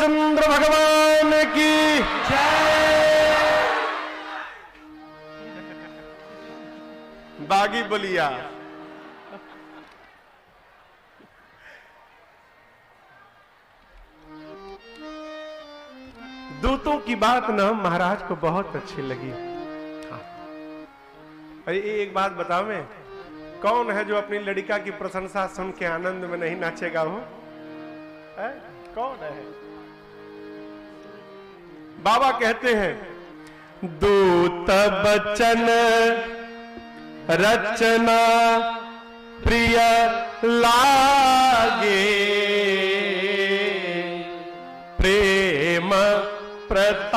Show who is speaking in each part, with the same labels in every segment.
Speaker 1: रामचंद्र भगवान की जय। बागी बलिया। दूतों की बात ना महाराज को बहुत अच्छी लगी। अरे एक बात बताओ, मैं कौन है जो अपनी लड़का की प्रशंसा सुन के आनंद में नहीं नाचेगा? वो है? कौन है? बाबा कहते हैं दूत बचन रचना प्रिय लागे, प्रेम प्रताप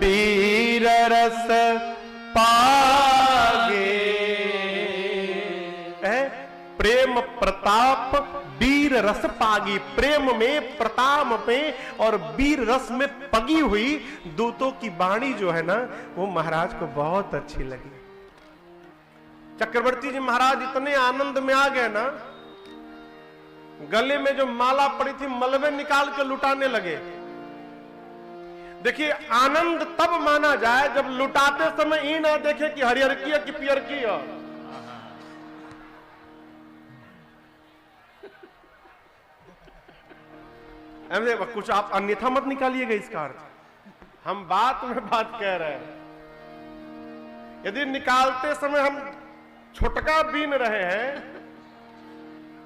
Speaker 1: वीर रस पागे। प्रेम प्रताप वीर रस पागी। प्रेम में, प्रताप में और वीर रस में पगी हुई दूतों की वाणी जो है ना, वो महाराज को बहुत अच्छी लगी। चक्रवर्ती जी महाराज इतने आनंद में आ गए ना, गले में जो माला पड़ी थी मलबे निकाल के लुटाने लगे। देखिए, आनंद तब माना जाए जब लुटाते समय ये ना देखे कि हरिहर की है कि पियर की है। कुछ आप अन्यथा मत निकालिएगा इसका अर्थ। हम बात में बात कह रहे हैं। यदि निकालते समय हम छोटका बीन रहे हैं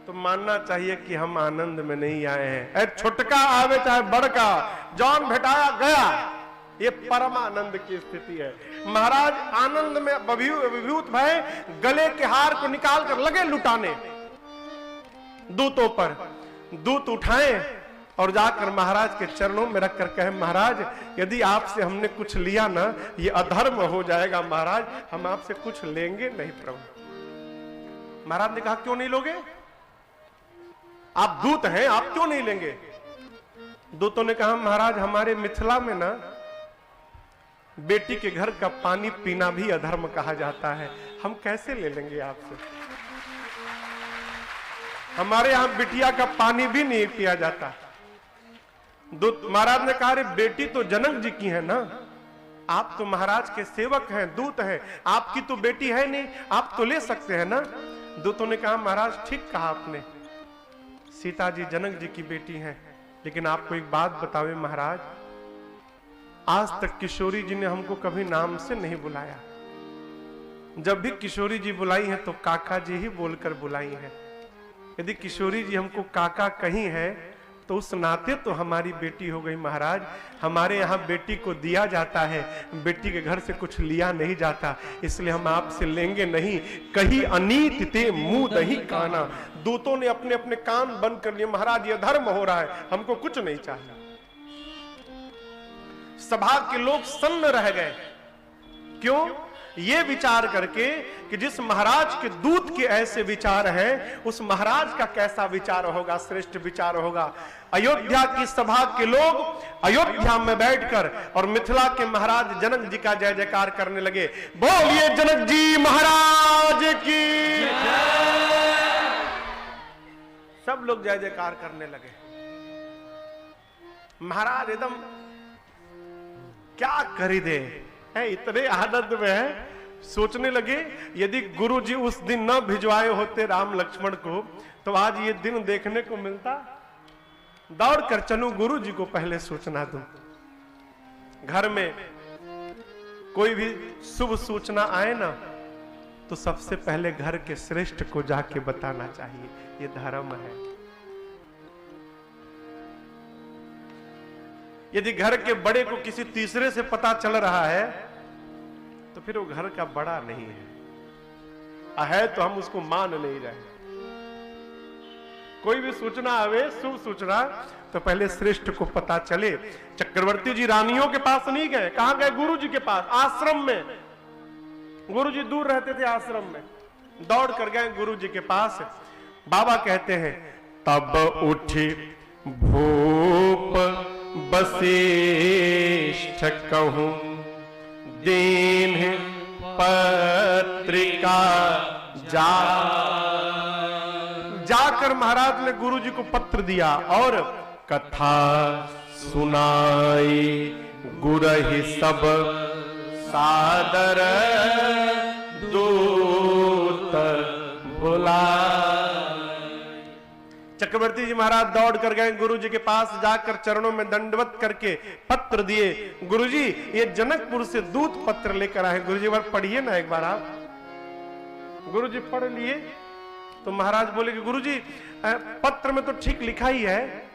Speaker 1: तो मानना चाहिए कि हम आनंद में नहीं आए हैं। छोटका आवे चाहे बड़का, जौन भेटाया गया, ये परमानंद की स्थिति है। महाराज आनंद में विभूत भय गले के हार को निकाल कर लगे लुटाने दूतों पर। दूत उठाए और जाकर महाराज के चरणों में रखकर कहे, महाराज यदि आपसे हमने कुछ लिया ना, ये अधर्म हो जाएगा। महाराज हम आपसे कुछ लेंगे नहीं प्रभु। महाराज ने कहा, क्यों नहीं लोगे? आप दूत हैं, आप क्यों नहीं लेंगे? दूतों ने कहा, महाराज हमारे मिथिला में ना बेटी के घर का पानी पीना भी अधर्म कहा जाता है, हम कैसे ले लेंगे आपसे? हमारे यहां बिटिया का पानी भी नहीं पिया जाता। दूत महाराज ने कहा, अरे बेटी तो जनक जी की है ना, आप तो महाराज के सेवक हैं, दूत हैं, आपकी तो बेटी है नहीं, आप तो ले सकते हैं ना। दूतों ने कहा, महाराज ठीक कहा आपने, सीता जी जनक जी की बेटी हैं, लेकिन आपको एक बात बतावे महाराज, आज तक किशोरी जी ने हमको कभी नाम से नहीं बुलाया। जब भी किशोरी जी बुलाई हैं तो काका जी ही बोलकर बुलाई हैं। यदि किशोरी जी हमको काका कही है तो उस नाते तो हमारी बेटी हो गई। महाराज हमारे यहाँ बेटी को दिया जाता है, बेटी के घर से कुछ लिया नहीं जाता, इसलिए हम आपसे लेंगे नहीं। कहीं अनीत ते मुंह दही काना। दूतों ने अपने अपने कान बंद कर लिए। महाराज ये धर्म हो रहा है, हमको कुछ नहीं चाहिए। सभा के लोग सन्न रह गए। क्यों? ये विचार करके कि जिस महाराज के दूत के ऐसे विचार हैं, उस महाराज का कैसा विचार होगा, श्रेष्ठ विचार होगा। अयोध्या की सभा के लोग अयोध्या में बैठकर और मिथिला के महाराज जनक जी का जय जयकार करने लगे। बोलिए जनक जी महाराज की जय। सब लोग जय जयकार करने लगे। महाराज एकदम क्या करी दे है, इतने आनंद में है। सोचने लगे यदि गुरु जी उस दिन न भिजवाए होते राम लक्ष्मण को तो आज ये दिन देखने को मिलता। दौड़ कर चलूं गुरु जी को पहले सूचना दूं। घर में कोई भी शुभ सूचना आए ना तो सबसे पहले घर के श्रेष्ठ को जाके बताना चाहिए, ये धर्म है। यदि घर के बड़े को किसी तीसरे से पता चल रहा है तो फिर वो घर का बड़ा नहीं है तो हम उसको मान नहीं रहे। कोई भी सूचना आवे, शुभ सूचना, तो पहले श्रेष्ठ को पता चले। चक्रवर्ती जी रानियों के पास नहीं गए, कहां गए? गुरु जी के पास, आश्रम में। गुरु जी दूर रहते थे आश्रम में, दौड़ कर गए गुरु जी के पास। बाबा कहते हैं तब उठी भूप वशिष्ठ कहूं दीन पत्रिका जा जाकर महाराज ने गुरु जी को पत्र दिया और कथा सुनाई गुरहि सब सादर दूत बुलाए। चक्रवर्ती जी महाराज दौड़ कर गए गुरु जी के पास, जाकर चरणों में दंडवत करके पत्र दिए। गुरु जी ये जनकपुर से दूत पत्र लेकर आए। गुरु जी बार पढ़िए ना एक बार आप। गुरु जी पढ़ लिए तो महाराज बोले कि गुरु जी पत्र में तो ठीक लिखा ही है,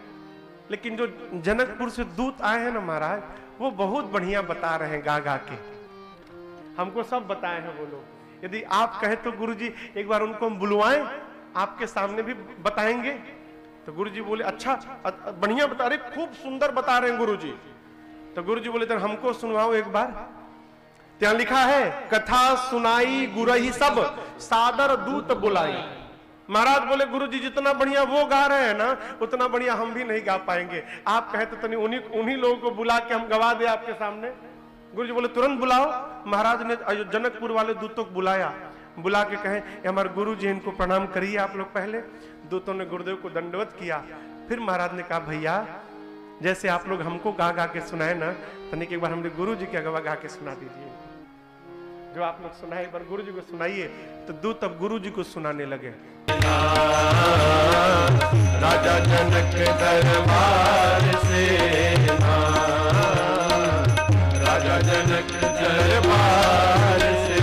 Speaker 1: लेकिन जो जनकपुर से दूत आए हैं ना महाराज, वो बहुत बढ़िया बता रहे हैं गा गा के, हमको सब बताए हैं वो लोग। यदि आप कहें तो गुरु जी एक बार उनको हम बुलवाएं, आपके सामने भी बताएंगे। तो गुरु जी बोले अच्छा बढ़िया बता रहे, खूब सुंदर बता रहे हैं गुरु जी। तो गुरु जी बोले तो हमको सुनवाओ एक बार। ત્યાં लिखा है कथा सुनाई गुरहि सब सादर दूत बुलाई। महाराज बोले गुरु जी जितना बढ़िया वो गा रहे हैं ना, उतना बढ़िया हम भी नहीं गा पाएंगे। आप कहे तो तनी उन्हीं लोगों को बुला के हम गवा दे आपके सामने। गुरु जी बोले तुरंत बुलाओ। महाराज ने जनकपुर वाले दूतों को बुलाया, बुला के कहे हमारे गुरु जी, इनको प्रणाम करिए आप लोग पहले। दूतों ने गुरुदेव को दंडवत किया। फिर महाराज ने कहा भैया जैसे आप लोग हमको गा गा के सुनाए ना, तनिक एक बार हमने गुरु जी के गवा गा के सुना दीजिए। जो आप लोग सुनाए एक बार गुरु जी को सुनाइए। तो दूत अब गुरु जी को सुनाने लगे। राजा जनक दरबार से, राजा जनक दरबार से।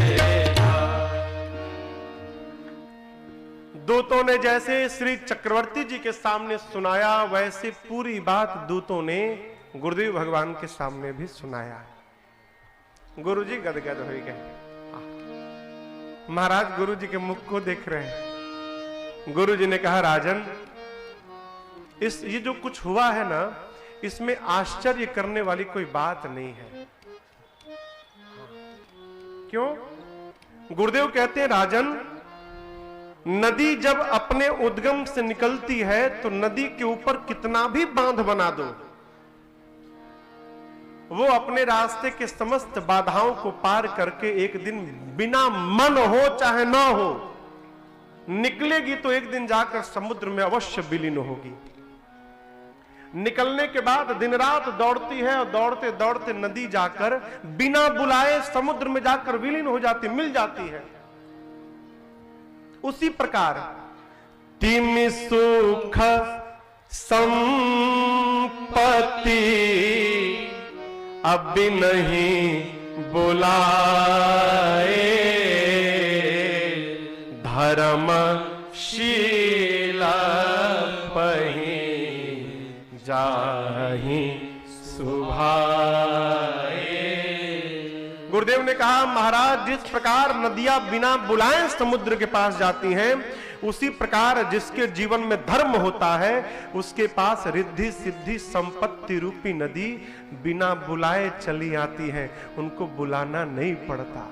Speaker 1: दूतों ने जैसे श्री चक्रवर्ती जी के सामने सुनाया, वैसे पूरी बात दूतों ने गुरुदेव भगवान के सामने भी सुनाया। गुरु जी गदगद हो गए। महाराज गुरु जी के मुख को देख रहे हैं। गुरु जी ने कहा राजन, ये जो कुछ हुआ है ना, इसमें आश्चर्य करने वाली कोई बात नहीं है। क्यों? गुरुदेव कहते हैं राजन, नदी जब अपने उद्गम से निकलती है तो नदी के ऊपर कितना भी बांध बना दो, वो अपने रास्ते के समस्त बाधाओं को पार करके एक दिन बिना मन हो चाहे ना हो निकलेगी, तो एक दिन जाकर समुद्र में अवश्य विलीन होगी। निकलने के बाद दिन रात दौड़ती है और दौड़ते दौड़ते नदी जाकर बिना बुलाए समुद्र में जाकर विलीन हो जाती, मिल जाती है। उसी प्रकार तिमि सुख संपत्ति अब भी नहीं बुलाए, धर्मशीला पही जाहि सुभाए। गुरुदेव ने कहा महाराज, जिस प्रकार नदियां बिना बुलाए समुद्र के पास जाती हैं, उसी प्रकार जिसके जीवन में धर्म होता है उसके पास रिद्धि सिद्धि संपत्ति रूपी नदी बिना बुलाए चली आती है, उनको बुलाना नहीं पड़ता।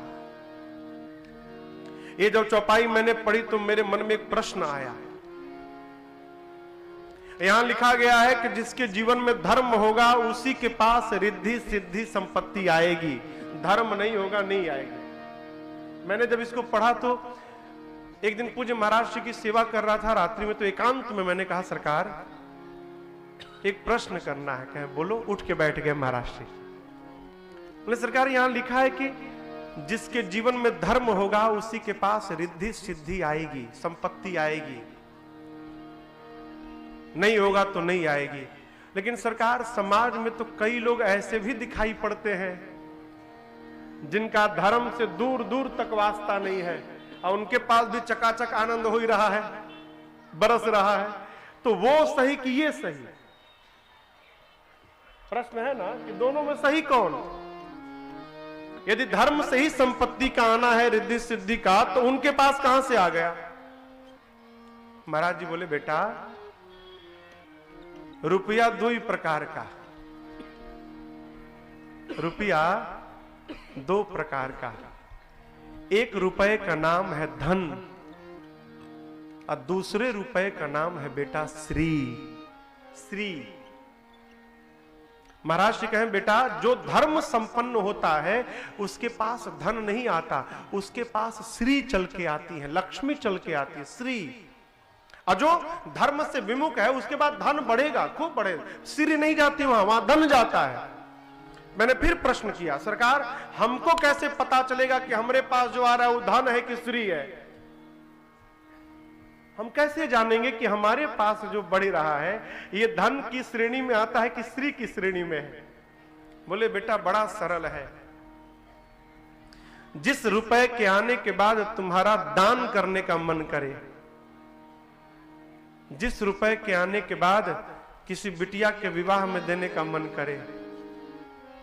Speaker 1: ये जब चौपाई मैंने पढ़ी तो मेरे मन में एक प्रश्न आया। यहां लिखा गया है कि जिसके जीवन में धर्म होगा उसी के पास रिद्धि सिद्धि संपत्ति आएगी, धर्म नहीं होगा नहीं आएगी। मैंने जब इसको पढ़ा तो एक दिन पूज्य महाराज जी की सेवा कर रहा था रात्रि में, तो एकांत में मैंने कहा सरकार एक प्रश्न करना है। कहे बोलो। उठ के बैठ गए महाराज जी। बोले सरकार यहां लिखा है कि जिसके जीवन में धर्म होगा उसी के पास रिद्धि सिद्धि आएगी, संपत्ति आएगी, नहीं होगा तो नहीं आएगी। लेकिन सरकार समाज में तो कई लोग ऐसे भी दिखाई पड़ते हैं जिनका धर्म से दूर दूर तक वास्ता नहीं है और उनके पास भी चकाचक आनंद हो ही रहा है, बरस रहा है। तो वो सही कि ये सही? प्रश्न है ना कि दोनों में सही कौन? यदि धर्म से ही संपत्ति का आना है, रिद्धि सिद्धि का, तो उनके पास कहां से आ गया? महाराज जी बोले बेटा रुपया दो ही प्रकार का, रुपया दो प्रकार का। एक रुपए का नाम है धन और दूसरे रुपए का नाम है बेटा श्री। श्री महाराज जी कहें बेटा जो धर्म संपन्न होता है उसके पास धन नहीं आता, उसके पास श्री चल के आती है, लक्ष्मी चल के आती है, श्री। और जो धर्म से विमुख है उसके बाद धन बढ़ेगा, खूब बढ़ेगा, श्री नहीं जाती वहां धन जाता है। मैंने फिर प्रश्न किया, सरकार हमको कैसे पता चलेगा कि हमारे पास जो आ रहा है वो धन है कि श्री है? हम कैसे जानेंगे कि हमारे पास जो बढ़ रहा है ये धन की श्रेणी में आता है कि श्री की श्रेणी में है? बोले बेटा बड़ा सरल है, जिस रुपए के आने के बाद तुम्हारा दान करने का मन करे, जिस रुपए के आने के बाद किसी बिटिया के विवाह में देने का मन करे,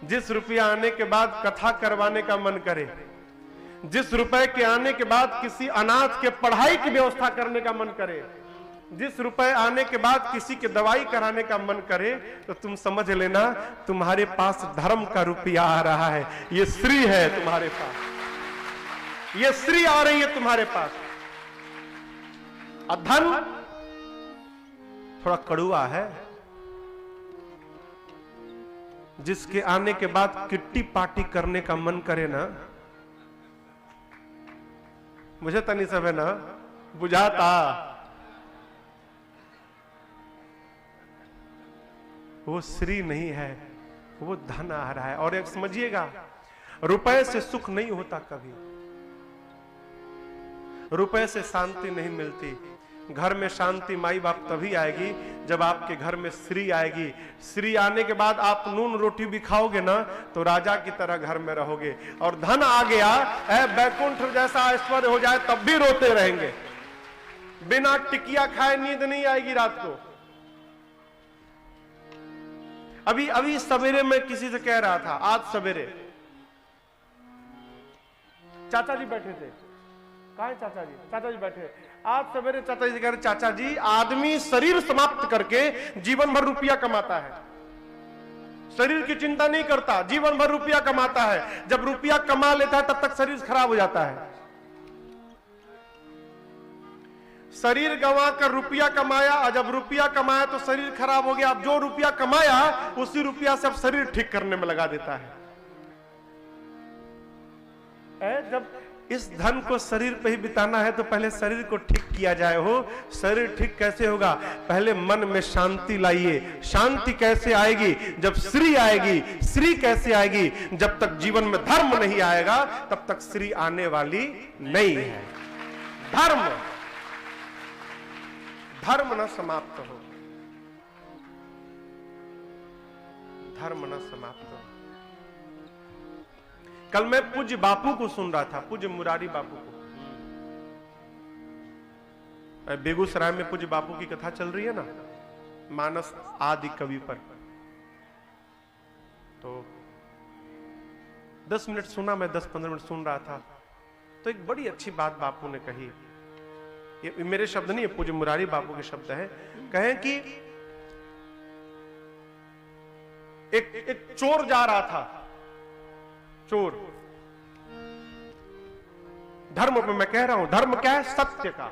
Speaker 1: जिस रुपया आने के बाद कथा करवाने का मन करे, जिस रुपए के आने के बाद किसी अनाथ के पढ़ाई की व्यवस्था करने का मन करे, जिस रुपए आने के बाद किसी के दवाई कराने का मन करे, तो तुम समझ लेना तुम्हारे पास धर्म का रुपया आ रहा है, ये श्री है तुम्हारे पास, ये श्री आ रही है तुम्हारे पास। और धन थोड़ा कड़ुआ है, जिसके आने के बाद किट्टी पार्टी करने का मन करे ना, मुझे तनी सब है ना बुझाता, वो श्री नहीं है, वो धन आ रहा है। और एक समझिएगा, रुपए से सुख नहीं होता कभी, रुपए से शांति नहीं मिलती। घर में शांति माई बाप तभी आएगी जब आपके घर में श्री आएगी। श्री आने के बाद आप नून रोटी भी खाओगे ना तो राजा की तरह घर में रहोगे। और धन आ गया, बैकुंठ जैसा ऐश्वर्य हो जाए तब भी रोते रहेंगे, बिना टिकिया खाए नींद नहीं आएगी रात को। अभी सवेरे में किसी से कह रहा था, आज सवेरे चाचा जी बैठे थे, कहा है चाचा जी? चाचा जी बैठे, आज सवेरे चाचा जी कह रहे, चाचा जी आदमी शरीर समाप्त करके जीवन भर रुपया कमाता है, शरीर की चिंता नहीं करता, जीवन भर रुपया कमाता है। जब रुपया कमा लेता है तब तक शरीर खराब हो जाता है। शरीर गंवा कर रुपया कमाया, और जब रुपया कमाया तो शरीर खराब हो गया। अब जो रुपया कमाया उसी रुपया से अब शरीर ठीक करने में लगा देता है। जब इस धन को शरीर पे ही बिताना है तो पहले शरीर को ठीक किया जाए। हो शरीर ठीक कैसे होगा? पहले मन में शांति लाइए। शांति कैसे आएगी? जब श्री आएगी। श्री कैसे आएगी? जब तक जीवन में धर्म नहीं आएगा तब तक श्री आने वाली नहीं है। धर्म न समाप्त हो, धर्म न समाप्त हो। कल मैं पूज्य बापू को सुन रहा था, पूज्य मुरारी बापू को। बेगूसराय में पूज्य बापू की कथा चल रही है ना, मानस आदि कवि पर। तो 10 मिनट सुना, मैं 10-15 मिनट सुन रहा था, तो एक बड़ी अच्छी बात बापू ने कही। ये मेरे शब्द नहीं है, पूज्य मुरारी बापू के शब्द है। कहें कि एक चोर जा रहा था, चोर। धर्म पे मैं कह रहा हूं, धर्म क्या है? सत्य का,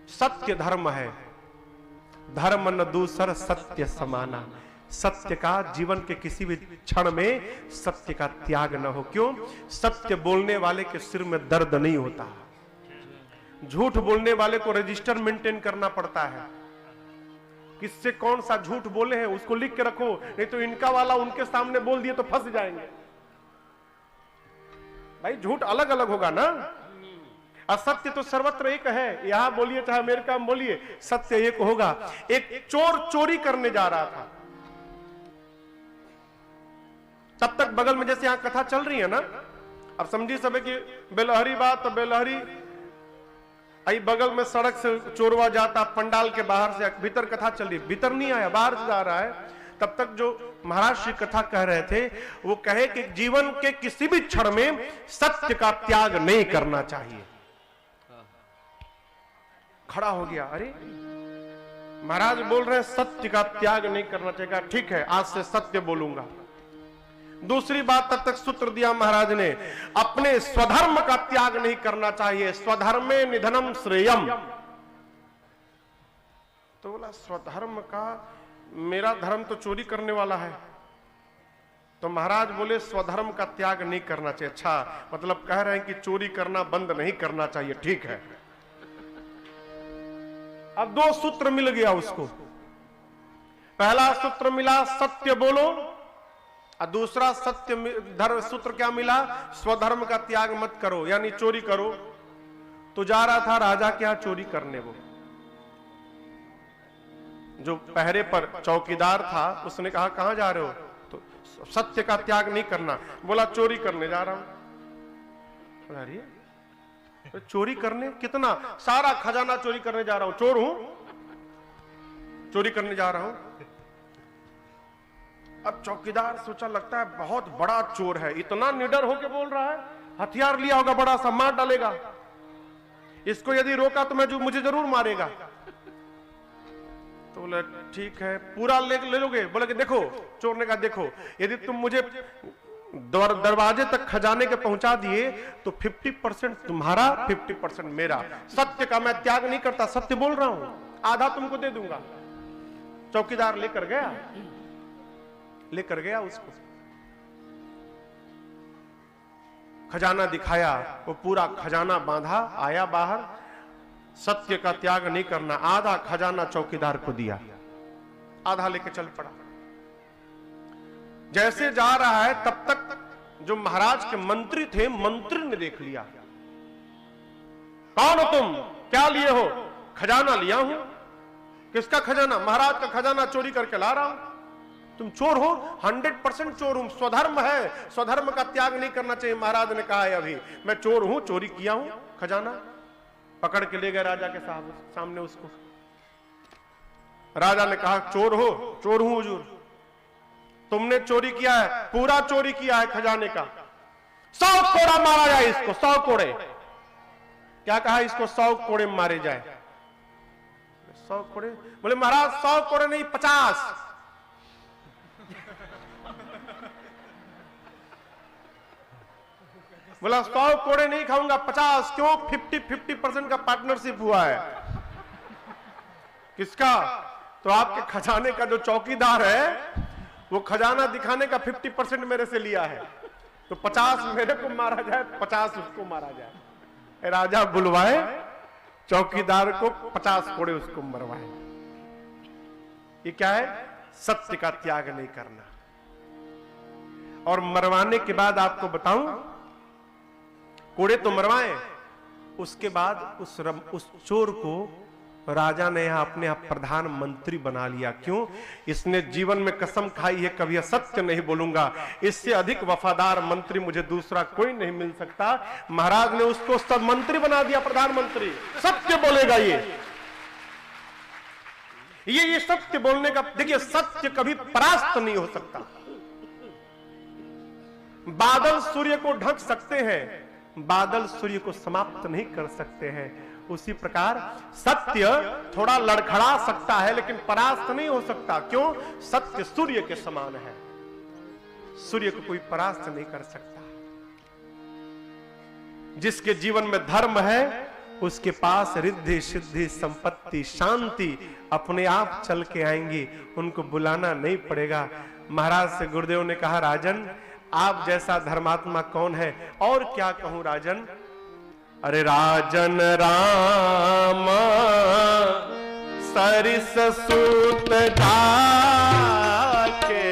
Speaker 1: सत्य धर्म है। धर्म न दूसर सत्य समाना। सत्य का जीवन के किसी भी क्षण में सत्य का त्याग न हो। क्यों? सत्य बोलने वाले के सिर में दर्द नहीं होता। झूठ बोलने वाले को रजिस्टर मेंटेन करना पड़ता है, किससे कौन सा झूठ बोले हैं उसको लिख के रखो, नहीं तो इनका वाला उनके सामने बोल दिए तो फंस जाएंगे। भाई झूठ अलग अलग होगा ना, असत्य तो सर्वत्र एक है। यहां बोलिए चाहे अमेरिका में बोलिए, सत्य एक होगा। एक चोर चोरी करने जा रहा था, तब तक बगल में जैसे यहां कथा चल रही है ना, अब समझिए सब कि बेलहरी बात, तो बेलहरी आई बगल में सड़क से चोरवा जाता, पंडाल के बाहर से भीतर कथा चल रही, भीतर नहीं आया, बाहर से जा रहा है। तब तक जो महाराज श्री कथा कह रहे थे वो कहे कि जीवन के किसी भी क्षण में सत्य का त्याग नहीं करना चाहिए। खड़ा हो गया, अरे महाराज बोल रहे हैं सत्य का त्याग नहीं करना चाहिए। ठीक है, आज से सत्य बोलूंगा। दूसरी बात तब तक सूत्र दिया महाराज ने, अपने स्वधर्म का त्याग नहीं करना चाहिए। स्वधर्मे निधनम श्रेयम। तो बोला स्वधर्म का, मेरा धर्म तो चोरी करने वाला है। तो महाराज बोले स्वधर्म का त्याग नहीं करना चाहिए। अच्छा, मतलब कह रहे हैं कि चोरी करना बंद नहीं करना चाहिए। ठीक है, अब 2 सूत्र मिल गया उसको। पहला सूत्र मिला सत्य बोलो, और दूसरा सत्य धर्म सूत्र क्या मिला, स्वधर्म का त्याग मत करो, यानी चोरी करो। तो जा रहा था राजा के यहां चोरी करने, वो जो पहरे पर चौकीदार था उसने कहा कहां जा रहे हो, तो सत्य का त्याग नहीं करना, बोला चोरी करने जा रहा हूं। अरे चोरी करने, कितना सारा खजाना चोरी करने जा रहा हूं, चोर हूं, चोरी करने जा रहा हूं। अब चौकीदार सोचा लगता है बहुत बड़ा चोर है, इतना निडर होके बोल रहा है, हथियार लिया होगा बड़ा सा, मार डालेगा, इसको यदि रोका तो मुझे जरूर मारेगा। तो बोले ठीक है, पूरा ले लोगे? बोले कि देखो, चोर ने कहा देखो, यदि तुम मुझे दरवाजे तक खजाने के पहुंचा दिए तो 50% तुम्हारा, 50% मेरा। सत्य का मैं त्याग नहीं करता, सत्य बोल रहा हूं, आधा तुमको दे दूंगा। चौकीदार लेकर गया उसको, खजाना दिखाया, वो पूरा खजाना बांधा, आया बाहर, सत्य का त्याग नहीं करना, आधा खजाना चौकीदार को दिया, आधा लेके चल पड़ा। जैसे जा रहा है तब तक जो महाराज के मंत्री थे, मंत्री ने देख लिया, कौन हो तुम, क्या लिए हो? खजाना लिया हूं। किसका खजाना? महाराज का खजाना चोरी करके ला रहा हूं। तुम चोर हो? 100% चोर हूं, स्वधर्म है, स्वधर्म का त्याग नहीं करना चाहिए, महाराज ने कहा है अभी। मैं चोर हूं, चोरी किया हूं खजाना। पकड़ के ले गए राजा के सामने उसको। राजा ने कहा चोर हो? चोर हूं हुजूर। तुमने चोरी किया है? पूरा चोरी किया है खजाने का। 100 कोड़ा मारा जाए इसको, 100 कोड़े। क्या कहा? इसको 100 कोड़े मारे जाए। 100 कोड़े? बोले महाराज 100 कोड़े नहीं, 50। बोला 100 कोड़े नहीं खाऊंगा, 50। क्यों? 50% का पार्टनरशिप हुआ है। किसका? तो आपके खजाने का जो चौकीदार है वो खजाना दिखाने का 50% मेरे से लिया है, तो 50 मेरे को मारा जाए, 50 उसको मारा जाए। राजा बुलवाए चौकीदार को, 50 कोड़े उसको मरवाए। ये क्या है? सत्य का त्याग नहीं करना। और मरवाने के बाद आपको बताऊं, कोड़े तो मरवाए, उसके बाद उस चोर को राजा ने यहां अपने आप प्रधानमंत्री बना लिया। क्यों? इसने जीवन में कसम खाई है कभी असत्य नहीं बोलूंगा, इससे अधिक वफादार मंत्री मुझे दूसरा कोई नहीं मिल सकता। महाराज ने उसको सब मंत्री बना दिया, प्रधानमंत्री। सत्य बोलेगा ये सत्य बोलने का, देखिए सत्य कभी परास्त नहीं हो सकता। बादल सूर्य को ढक सकते हैं, बादल सूर्य को समाप्त नहीं कर सकते हैं। उसी प्रकार सत्य थोड़ा लड़खड़ा सकता है लेकिन परास्त नहीं हो सकता। क्यों? सत्य सूर्य के समान है, सूर्य को कोई परास्त नहीं कर सकता। जिसके जीवन में धर्म है उसके पास रिद्धि सिद्धि संपत्ति शांति अपने आप चल के आएंगी, उनको बुलाना नहीं पड़ेगा। महाराज से गुरुदेव ने कहा राजन आप जैसा धर्मात्मा कौन है? और क्या कहूं राजन? अरे राजन राम सरिस सूत जाके,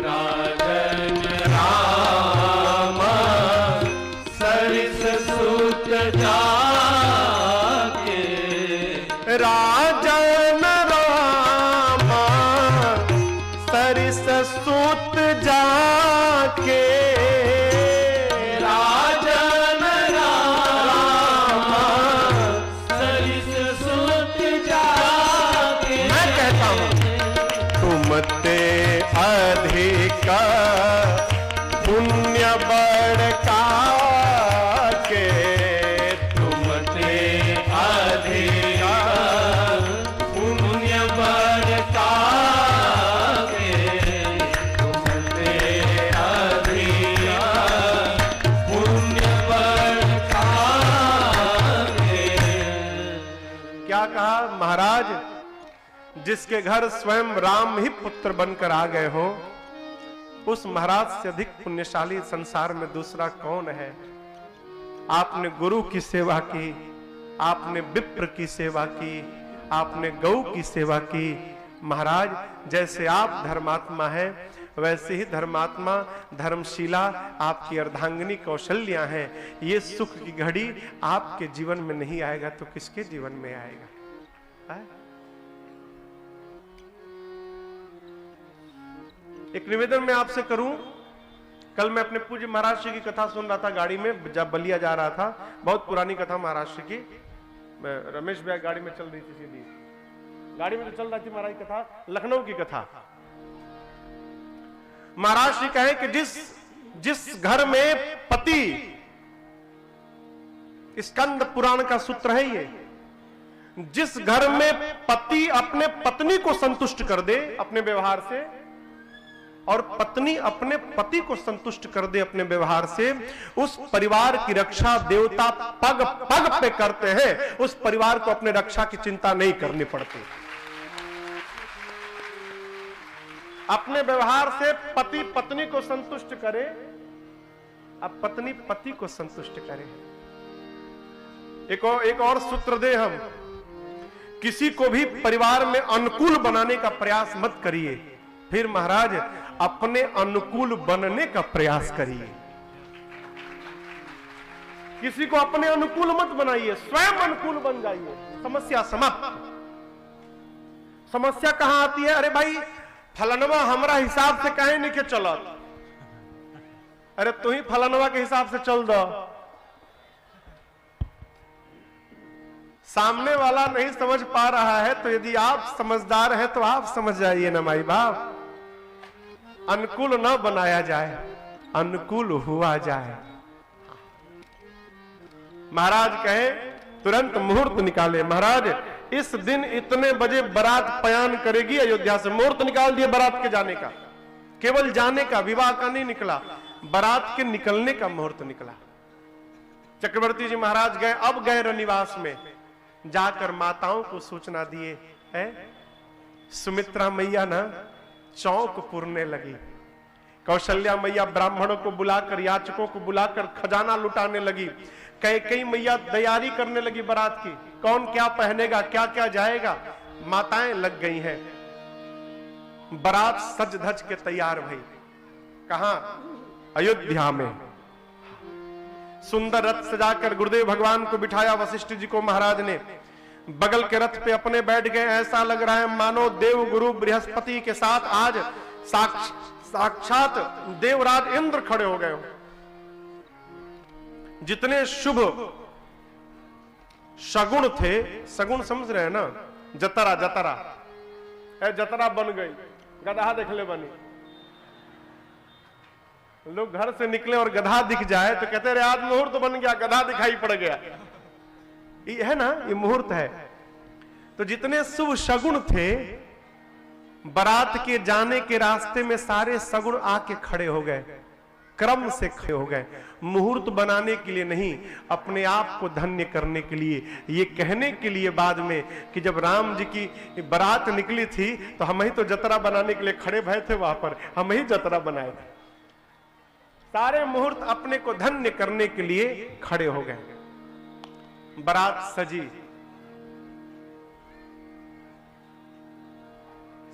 Speaker 1: राजन राम सरिस सूत जाके, राजन राम सरिस सूत जाके, अधिक पुण्य बड़का के, तुमते अधिक पुण्य बड़का के, तुमते अधिक पुण्य बड़का के। क्या कहा महाराज? जिसके घर स्वयं राम ही पुत्र बनकर आ गए हो, उस महाराज से अधिक पुण्यशाली संसार में दूसरा कौन है? आपने गुरु की सेवा की, आपने विप्र की सेवा की, आपने गौ की सेवा की। महाराज जैसे आप धर्मात्मा हैं, वैसे ही धर्मात्मा धर्मशीला आपकी अर्धांगिनी कौशल्या है। ये सुख की घड़ी आपके जीवन में नहीं आएगा तो किसके जीवन में आएगा? एक निवेदन मैं आपसे करूं, कल मैं अपने पूज्य महाराष्ट्र की कथा सुन रहा था गाड़ी में, जब बलिया जा रहा था। बहुत पुरानी कथा महाराष्ट्र की, मैं रमेश भैया गाड़ी में चल रही थी, सीधी गाड़ी में जो चल रही थी महाराज कथा, लखनऊ की कथा। महाराज जी कहे कि जिस घर में पति, स्कंद पुराण का सूत्र है ये, जिस घर में पति अपने पत्नी को संतुष्ट कर दे अपने व्यवहार से, और पत्नी अपने पति को संतुष्ट कर दे अपने व्यवहार से, उस परिवार की रक्षा देवता पग पग पे करते हैं। उस परिवार को अपने रक्षा की चिंता नहीं करनी पड़ती। अपने व्यवहार से पति पत्नी को संतुष्ट करे, अब पत्नी पति को संतुष्ट करे। एक और सूत्र दे हम, किसी को भी परिवार में अनुकूल बनाने का प्रयास मत करिए, फिर महाराज अपने अनुकूल बनने का प्रयास करिए। किसी को अपने अनुकूल मत बनाइए, स्वयं अनुकूल बन जाइए, समस्या समाप्त। समस्या कहां आती है? अरे भाई फलनवा हमरा हिसाब से कहे नहीं के चलत, अरे तू ही फलनवा के हिसाब से चल दो। सामने वाला नहीं समझ पा रहा है तो यदि आप समझदार हैं तो आप समझ जाइए ना माई बाप। अनुकूल न बनाया जाए, अनुकूल हुआ जाए। महाराज कहे तुरंत मुहूर्त निकाले। महाराज इस दिन इतने बजे बारात पयान करेगी अयोध्या से। मुहूर्त निकाल दिए बारात के जाने का, केवल जाने का, विवाह का नहीं निकला, बारात के निकलने का मुहूर्त निकला। चक्रवर्ती जी महाराज गए, अब गए रनिवास में, जाकर माताओं को सूचना दिए है। सुमित्रा मैया ना चौक पुरने लगी, कौशल्या मैया ब्राह्मणों को बुलाकर, याचकों को बुलाकर खजाना लुटाने लगी, कैकेयी मैया तैयारी करने लगी बारात की, कौन क्या पहनेगा, क्या क्या जाएगा, माताएं लग गई हैं। बारात सज धज के तैयार भई। कहां? अयोध्या में। सुंदर रथ सजाकर गुरुदेव भगवान को बिठाया वशिष्ठ जी को महाराज ने, बगल के रथ पे अपने बैठ गए। ऐसा लग रहा है मानो देव गुरु बृहस्पति के साथ आज साक्षात देवराज इंद्र खड़े हो गए हो। जितने शुभ शगुन थे, सगुन समझ रहे हैं ना, जतरा जतरा जतरा बन गई, गधा देखले बनी। लोग घर से निकले और गधा दिख जाए तो कहते रहे आज मुहूर्त बन गया, गधा दिखाई पड़ गया। ये है ना, ये मुहूर्त है। तो जितने शुभ शगुन थे, बारात के जाने के रास्ते में सारे सगुन आके खड़े हो गए, क्रम से खड़े हो गए। मुहूर्त बनाने के लिए नहीं, अपने आप को धन्य करने के लिए, ये कहने के लिए बाद में कि जब राम जी की बारात निकली थी तो हम ही तो जतरा बनाने के लिए खड़े भये थे, वहां पर हम ही जतरा बनाए थे। सारे मुहूर्त अपने को धन्य करने के लिए खड़े हो गए। बारात सजी,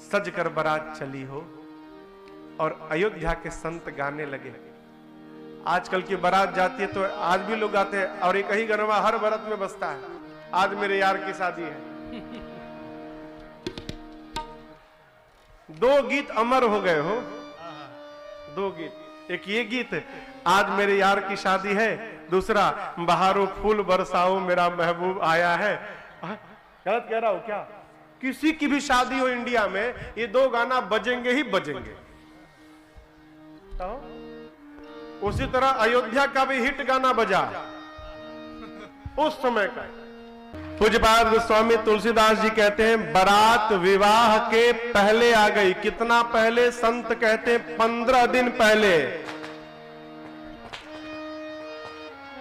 Speaker 1: सज कर बारात चली हो और अयोध्या के संत गाने लगे। आजकल की बारात जाती है तो आज भी लोग गाते हैं, और एक ही गनवा हर बारात में बजता है, आज मेरे यार की शादी है। 2 गीत अमर हो गए हो, 2 गीत। एक ये गीत आज मेरे यार की शादी है, दूसरा बहारो फूल बरसाओ मेरा महबूब आया है। गलत कह रहा हूं क्या? किसी की भी शादी हो इंडिया में, ये 2 गाना बजेंगे ही बजेंगे। तो उसी तरह अयोध्या का भी हिट गाना बजा उस समय का। पूज्यपाद गोस्वामी तुलसीदास जी कहते हैं बारात विवाह के पहले आ गई। कितना पहले? संत कहते हैं 15 दिन पहले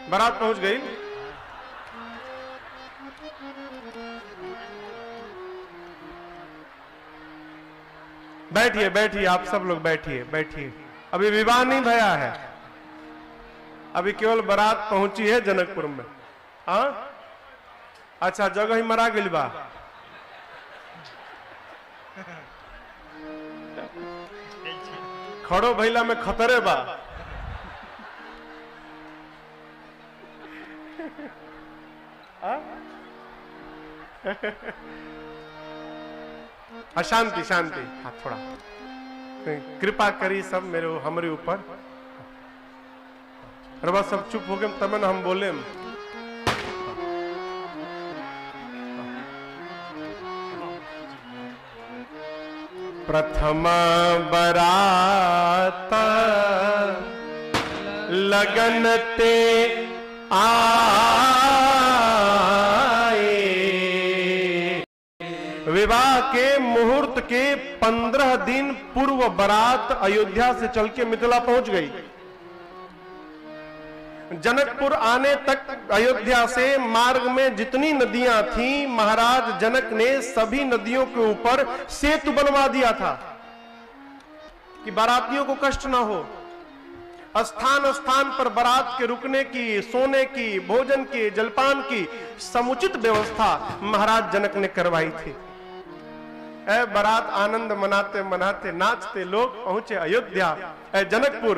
Speaker 1: बारात पहुंच गई। बैठिए बैठिए, आप सब लोग बैठिए बैठिए। अभी विवाह नहीं भया है, अभी केवल बारात पहुंची है जनकपुर में। हाँ, अच्छा जगह ही मरा गइल बा। खड़ो भैला में खतरे बा। अशांति शांति। हाँ थोड़ा कृपा करी सब मेरे हमारे ऊपर। रवा सब चुप हो गए तब न हम बोले। प्रथम बरात लगन ते आए। विवाह के मुहूर्त के 15 दिन पूर्व बारात अयोध्या से चल के मिथिला पहुंच गई। जनकपुर आने तक अयोध्या से मार्ग में जितनी नदियां थीं, महाराज जनक ने सभी नदियों के ऊपर सेतु बनवा दिया था कि बारातियों को कष्ट ना हो। स्थान स्थान पर बारात के रुकने की, सोने की, भोजन की, जलपान की समुचित व्यवस्था महाराज जनक ने करवाई थी। बारात आनंद मनाते मनाते नाचते लोग पहुंचे अयोध्या, जनकपुर।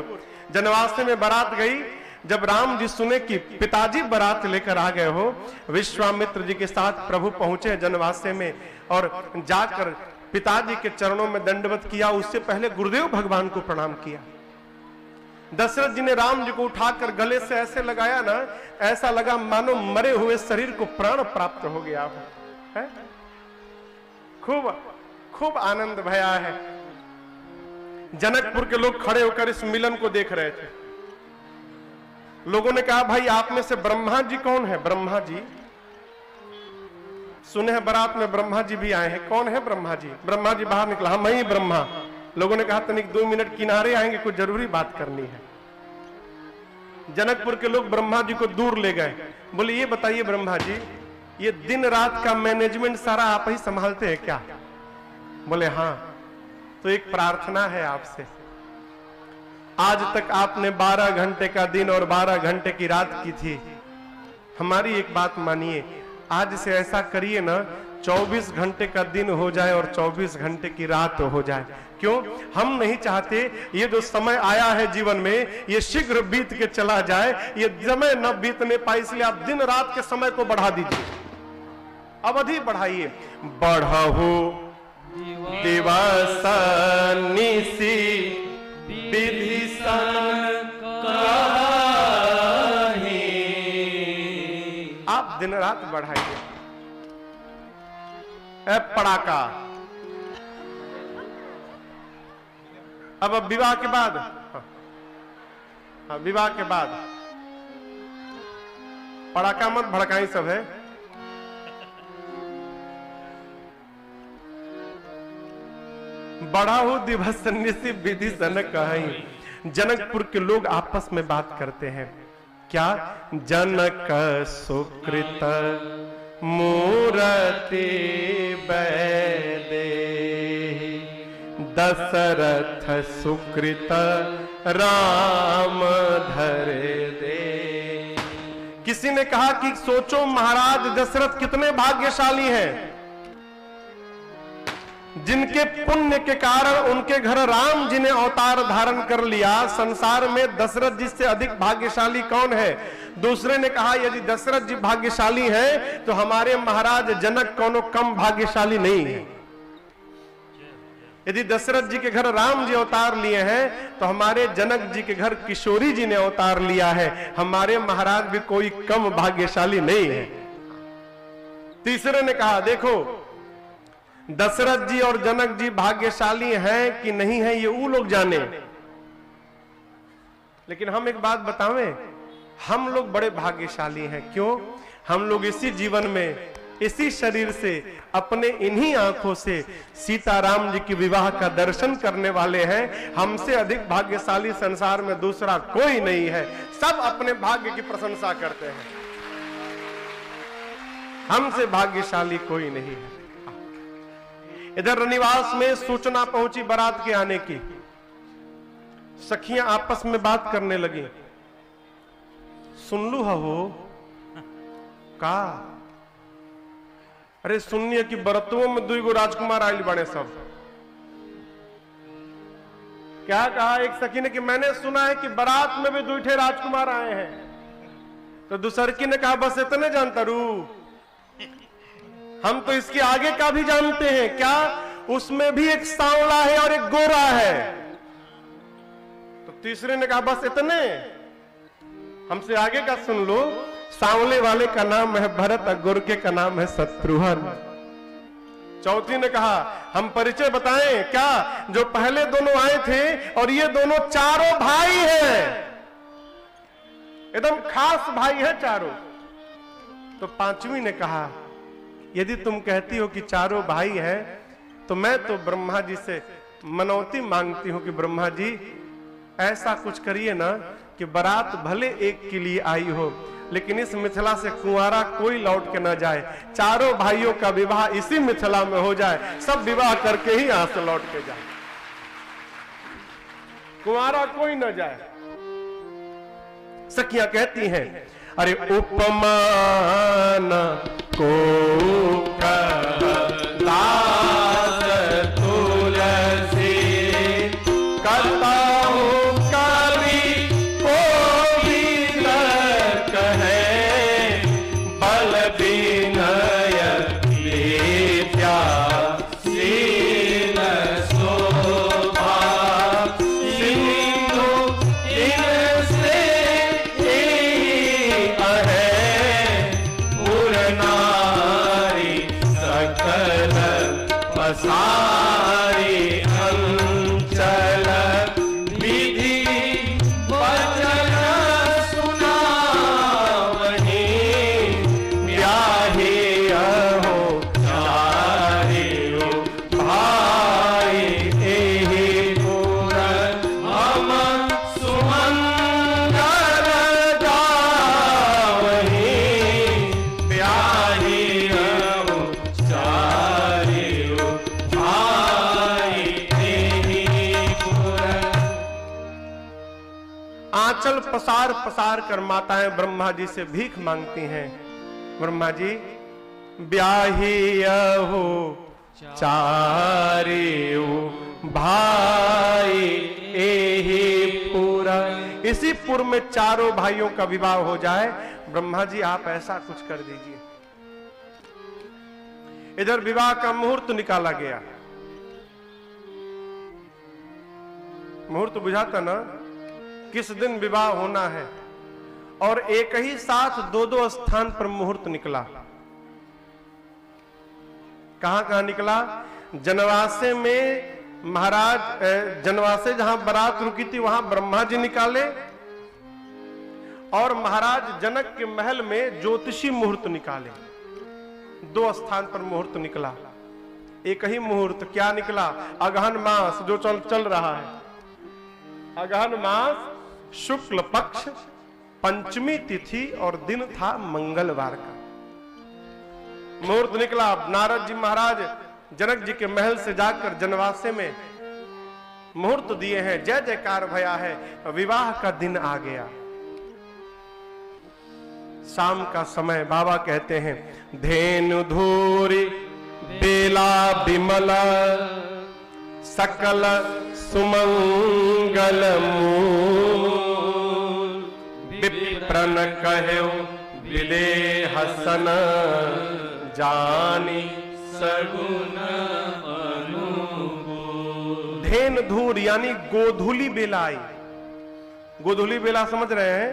Speaker 1: जनवासे में बारात गई। जब राम जी सुने कि पिताजी बारात लेकर आ गए हो, विश्वामित्र जी के साथ प्रभु पहुंचे जनवासे में और जाकर पिताजी के चरणों में दंडवत किया। उससे पहले गुरुदेव भगवान को प्रणाम किया। दशरथ जी ने राम जी को उठाकर गले से ऐसे लगाया ना, ऐसा लगा मानो मरे हुए शरीर को प्राण प्राप्त हो गया हो। खूब खूब आनंद भया है। जनकपुर के लोग खड़े होकर इस मिलन को देख रहे थे। लोगों ने कहा भाई आप में से ब्रह्मा जी कौन है? ब्रह्मा जी सुने हैं बारात में ब्रह्मा जी भी आए हैं। कौन है ब्रह्मा जी? ब्रह्मा जी बाहर निकला, हाँ मैं ही ब्रह्मा। लोगों ने कहा तनिक 2 मिनट किनारे आएंगे, कुछ जरूरी बात करनी है। जनकपुर के लोग ब्रह्मा जी को दूर ले गए। बोले ये बताइए ब्रह्मा जी, ये दिन रात का मैनेजमेंट सारा आप ही संभालते हैं क्या? बोले हाँ। तो एक प्रार्थना है आपसे। आज तक आपने 12 घंटे का दिन और 12 घंटे की रात की थी। हमारी एक बात मानिए, आज से ऐसा करिए ना 24 घंटे का दिन हो जाए और 24 घंटे की रात हो जाए। क्यों? हम नहीं चाहते ये जो समय आया है जीवन में ये शीघ्र बीत के चला जाए, ये समय न बीतने पाए, इसलिए आप दिन रात के समय को बढ़ा दीजिए, अवधि बढ़ाइए। बढ़ाओ दिवस निसी विभीषण कहे। आप दिन रात बढ़ाइए। पड़ाका। अब विवाह के बाद, विवाह के बाद पड़ाका मत भड़काई सब है। बढ़ाओ दिवस निसी विभीषण कहीं। जनकपुर के लोग आपस में बात करते हैं क्या? जनक सुकृत मूरति बैदे, दशरथ सुकृत राम धरे दे। किसी ने कहा कि सोचो महाराज दशरथ कितने भाग्यशाली हैं, जिनके पुण्य के कारण उनके घर राम जी ने अवतार धारण कर लिया। संसार में दशरथ जी से अधिक भाग्यशाली कौन है? दूसरे ने कहा यदि दशरथ जी भाग्यशाली हैं तो हमारे महाराज जनक कौनो कम भाग्यशाली नहीं है। यदि दशरथ जी के घर राम जी अवतार लिए हैं तो हमारे जनक जी के घर किशोरी जी ने अवतार लिया है। हमारे महाराज भी कोई कम भाग्यशाली नहीं है। तीसरे ने कहा देखो दशरथ जी और जनक जी भाग्यशाली हैं कि नहीं है ये वो लोग जाने, लेकिन हम एक बात बतावें, हम लोग बड़े भाग्यशाली हैं। क्यों? हम लोग इसी जीवन में इसी शरीर से अपने इन्हीं आंखों से सीताराम जी की विवाह का दर्शन करने वाले हैं। हमसे अधिक भाग्यशाली संसार में दूसरा कोई नहीं है। सब अपने भाग्य की प्रशंसा करते हैं, हमसे भाग्यशाली कोई नहीं है। इधर रनिवास में सूचना पहुंची बारात के आने की। सखियां आपस में बात करने लगी। सुन लू हो का अरे सुनिए कि बरतुओं में 2 गो राजकुमार आयल बने सब। क्या कहा एक सखी ने कि मैंने सुना है कि बारात में भी 2 ठे राजकुमार आए हैं। तो दूसरकी ने कहा बस इतने जानता रू, हम तो इसके आगे का भी जानते हैं। क्या? उसमें भी एक सांवला है और एक गोरा है। तो तीसरे ने कहा बस इतने, हमसे आगे का सुन लो। सांवले वाले का नाम है भरत और गोरके का नाम है शत्रुघ्न। चौथी ने कहा हम परिचय बताएं क्या? जो पहले दोनों आए थे और ये दोनों चारों भाई हैं, एकदम खास भाई है चारों। तो पांचवी ने कहा यदि तुम कहती हो कि चारों भाई हैं तो मैं तो ब्रह्मा जी से मनौती मांगती हूं कि ब्रह्मा जी ऐसा कुछ करिए ना कि बारात भले एक के लिए आई हो लेकिन इस मिथिला से कुंवारा कोई लौट के न जाए। चारों भाइयों का विवाह इसी मिथिला में हो जाए, सब विवाह करके ही यहां से लौट के जाए, कुंवारा कोई न जाए। सखियां कहती हैं अरे उपमान को दास तुलसी करता हूं कवि को भी न कहे बल विनय विद्या शील शोभा सिंधु इनसे सारी अंचल विधि वचन सुना वही ब्याही हो चारियों भाई एहि पुर हम सुमंगल गावही ब्याही हो चारियों आंचल पसार पसार कर माताएं ब्रह्मा जी से भीख मांगती हैं। ब्रह्मा जी ब्याही हो चारियों भाई एहि पुर, इसी पुर में चारों भाइयों का विवाह हो जाए। ब्रह्मा जी आप ऐसा कुछ कर दीजिए। इधर विवाह का मुहूर्त निकाला गया। मुहूर्त बुझाता ना किस दिन विवाह होना है, और एक ही साथ 2-2 स्थान पर मुहूर्त निकला। कहां निकला? जनवासे में महाराज, जनवासे जहां बारात रुकी थी वहां ब्रह्मा जी निकाले, और महाराज जनक के महल में ज्योतिषी मुहूर्त निकाले। 2 स्थान पर मुहूर्त निकला। एक ही मुहूर्त क्या निकला? अगहन मास जो चल रहा है। अगहन मास शुक्ल पक्ष पंचमी तिथि और दिन था मंगलवार का। मुहूर्त निकला। नारद जी महाराज जनक जी के महल से जाकर जनवासे में मुहूर्त दिए हैं। जय जयकार भया है, विवाह का दिन आ गया। शाम का समय बाबा कहते हैं धेनु धूरी बेला बिमला सकल सुमंगल मूल विप्रन कहो विदेह सन जानी सगुन अनुकूल। धेन धूर यानी गोधूली बेला आई। गोधूली बेला समझ रहे हैं?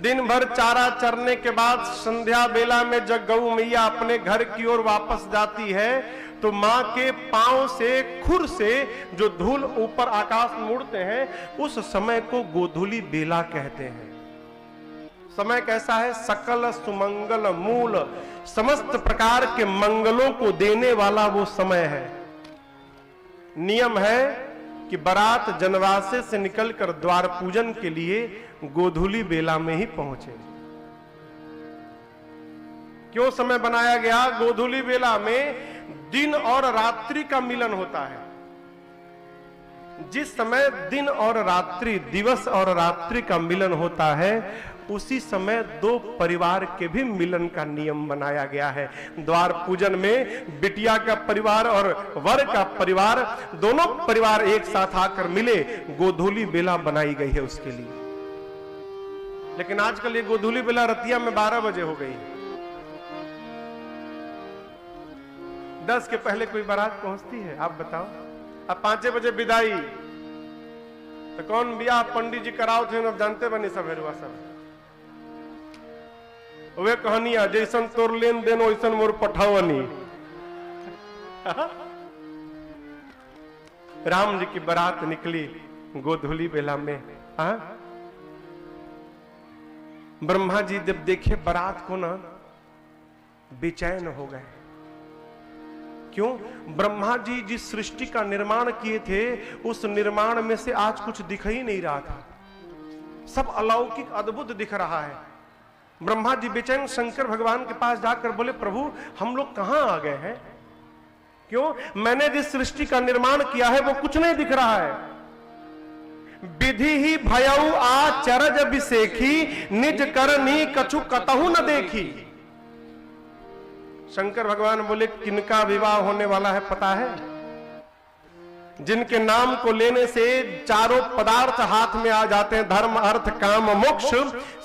Speaker 1: दिन भर चारा चरने के बाद संध्या बेला में जब गौ मैया अपने घर की ओर वापस जाती है तो मां के पांव से, खुर से जो धूल ऊपर आकाश में उड़ते हैं उस समय को गोधूली बेला कहते हैं। समय कैसा है? सकल सुमंगल मूल, समस्त प्रकार के मंगलों को देने वाला वो समय है। नियम है कि बारात जनवासे से निकलकर द्वार पूजन के लिए गोधूली बेला में ही पहुंचे। क्यों समय बनाया गया? गोधूली बेला में दिन और रात्रि का मिलन होता है। जिस समय दिन और रात्रि, दिवस और रात्रि का मिलन होता है उसी समय दो परिवार के भी मिलन का नियम बनाया गया है। द्वार पूजन में बिटिया का परिवार और वर का परिवार, दोनों परिवार एक साथ आकर मिले, गोधूली बेला बनाई गई है उसके लिए। लेकिन आजकल ये गोधूली बेला रतिया में 12 बजे हो गई है। 10 के पहले कोई बारात पहुंचती है? आप बताओ। अब 5 बजे विदाई, तो कौन बियाह पंडित जी कराओ थे, अब जानते बनी सब हेरुआ सब। वे कहानियां जैसन तोर लेन देन वैसन मोर पठावनी। राम जी की बारात निकली गोधूली बेला में। ब्रह्मा जी जब देखे बारात को ना, बेचैन हो गए। क्यों? ब्रह्मा जी जिस सृष्टि का निर्माण किए थे, उस निर्माण में से आज कुछ दिख ही नहीं रहा था। सब अलौकिक अद्भुत दिख रहा है। ब्रह्मा जी बेचैन शंकर भगवान के पास जाकर बोले, प्रभु हम लोग कहां आ गए हैं? क्यों? मैंने जिस सृष्टि का निर्माण किया है वो कुछ नहीं दिख रहा है। विधि ही भयऊ आ चरज अभिषेखी, निज करनी कछु कतहु न देखी। शंकर भगवान बोले, किनका विवाह होने वाला है पता है? जिनके नाम को लेने से चारों पदार्थ हाथ में आ जाते हैं, धर्म अर्थ काम मोक्ष,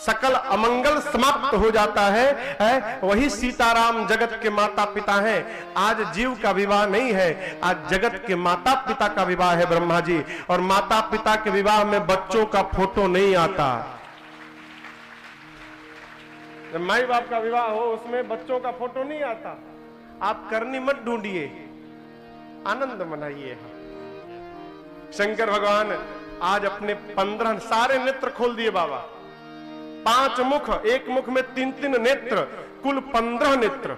Speaker 1: सकल अमंगल समाप्त हो जाता है, वही सीताराम जगत के माता पिता हैं। आज जीव का विवाह नहीं है, आज जगत के माता पिता का विवाह है ब्रह्मा जी। और माता पिता के विवाह में बच्चों का फोटो नहीं आता। जब माई बाप का विवाह हो उसमें बच्चों का फोटो नहीं आता। आप करनी मत ढूंढिए, आनंद मनाइए। शंकर भगवान आज अपने 15 सारे नेत्र खोल दिए बाबा। 5 मुख, एक मुख में 3-3 नेत्र, कुल 15 नेत्र।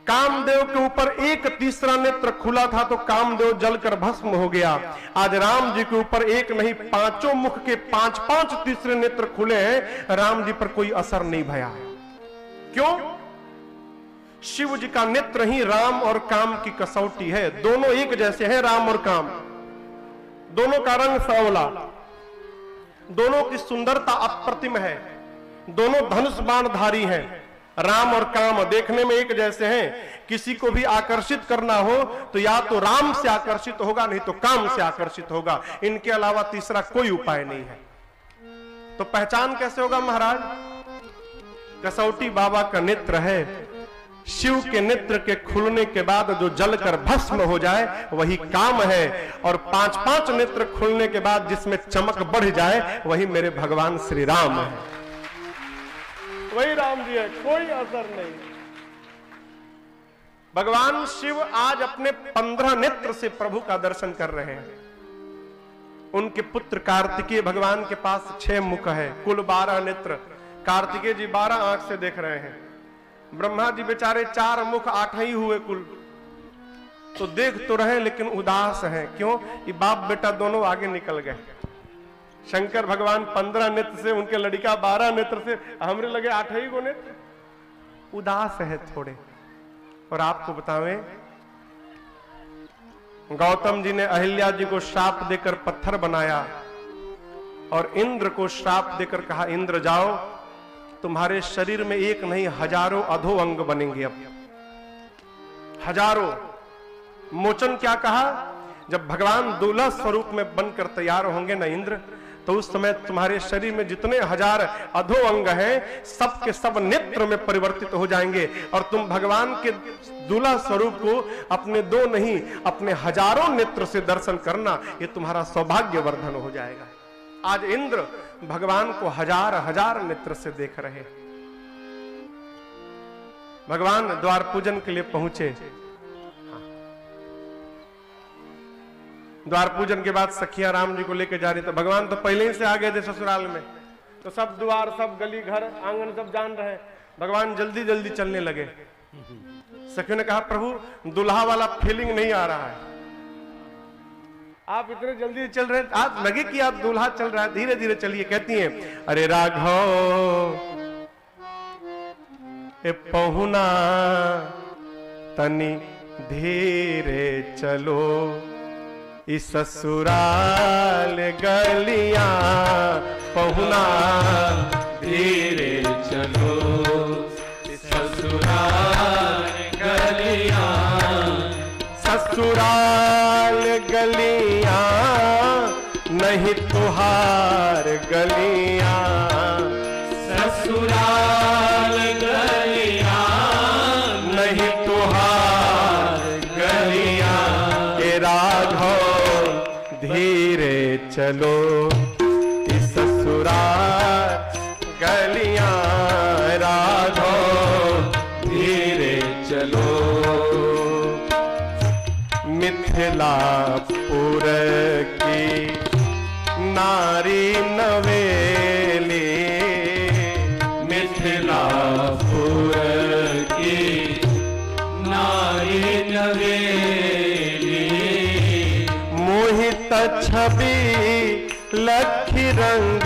Speaker 1: कामदेव के ऊपर एक तीसरा नेत्र खुला था तो कामदेव जलकर भस्म हो गया। आज राम जी के ऊपर एक नहीं 5 मुख के 5-5 तीसरे नेत्र खुले हैं, राम जी पर कोई असर नहीं भया। क्यों? शिव जी का नेत्र ही राम और काम की कसौटी है। दोनों एक जैसे हैं, राम और काम। दोनों का रंग सांवला, दोनों की सुंदरता अप्रतिम है, दोनों धनुष बाणधारी हैं। राम और काम देखने में एक जैसे हैं। किसी को भी आकर्षित करना हो तो या तो राम से आकर्षित होगा, नहीं तो काम से आकर्षित होगा। इनके अलावा तीसरा कोई उपाय नहीं है। तो पहचान कैसे होगा महाराज? कसौटी बाबा का नेत्र है। शिव के नेत्र के खुलने के बाद जो जलकर भस्म हो जाए वही काम है, और 5-5 नेत्र खुलने के बाद जिसमें चमक बढ़ जाए वही मेरे भगवान श्री राम है। वही राम जी है, कोई असर नहीं। भगवान शिव आज अपने 15 नेत्र से प्रभु का दर्शन कर रहे हैं। उनके पुत्र कार्तिकेय भगवान के पास 6 मुख है, कुल 12 नेत्र। कार्तिकेय जी 12 आंख से देख रहे हैं। ब्रह्मा जी बेचारे 4 मुख 8 ही हुए कुल, तो देख तो रहे लेकिन उदास हैं। क्यों? ये बाप बेटा दोनों आगे निकल गए। शंकर भगवान 15 नेत्र से, उनके लड़का 12 नेत्र से, हमरे लगे 8 ही गो नेत्र। उदास है थोड़े। और आपको बतावें, गौतम जी ने अहिल्या जी को श्राप देकर पत्थर बनाया और इंद्र को श्राप देकर कहा, इंद्र जाओ, तुम्हारे शरीर में एक नहीं हजारों अधो अंग बनेंगे। अब हजारों। मोचन क्या कहा? जब भगवान दूल्हा स्वरूप में बनकर तैयार होंगे ना इंद्र, तो उस समय तुम्हारे शरीर में जितने हजार अधो अंग हैं सब के सब नेत्र में परिवर्तित हो जाएंगे, और तुम भगवान के दूल्हा स्वरूप को अपने 2 नहीं अपने हजारों नेत्र से दर्शन करना। ये तुम्हारा सौभाग्य वर्धन हो जाएगा। आज इंद्र भगवान को हजार नेत्र से देख रहे। भगवान द्वार पूजन के लिए पहुंचे। द्वार पूजन के बाद सखिया राम जी को लेकर जा रही, तो भगवान तो पहले ही से आ गए थे ससुराल में, तो सब द्वार, सब गली, घर, आंगन सब जान रहे। भगवान जल्दी जल्दी चलने लगे। सखियों ने कहा, प्रभु दुल्हा वाला फीलिंग नहीं आ रहा है, आप इतने जल्दी चल रहे हैं, आज लगे कि आप दूल्हा चल रहा है, धीरे धीरे चलिए। कहती हैं, अरे राघव ए पहुना तनी धीरे चलो, इस ससुराल गलियां पहुना धीरे चलो ससुराल गलियां, ससुराल गलियां नहीं तुहार गलियां, ससुराल गलियां नहीं तुहार गलियां। के राघव धीरे चलो इस ससुराल गलियां, राघव धीरे चलो। मिथिलापुर की नारी नवेली, मिथिलापुर की नारी नवेली, मोहित छवि लखी रंग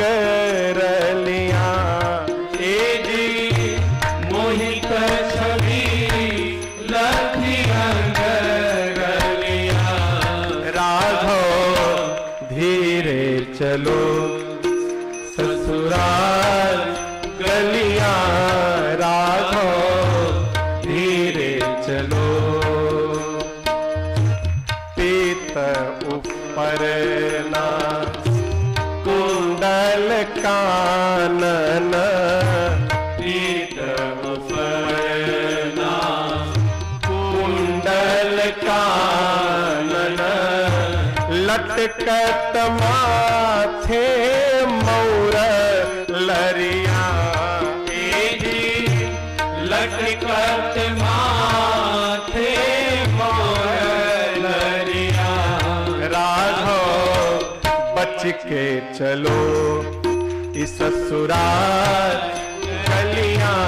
Speaker 1: रलियां, ए जी मोहित छवि लखी रंग रलियां। राघव धीरे चलो ससुराल गलियां, राघव धीरे चलो। पीत ऊपर ना कुंडल कानन, पीत ऊपर ना कुंडल कानन, लटकत माथे मौर लरिया, ए जी लटकत माथे मौर लरिया। राघव बच के चलो इस ससुराल गलियां,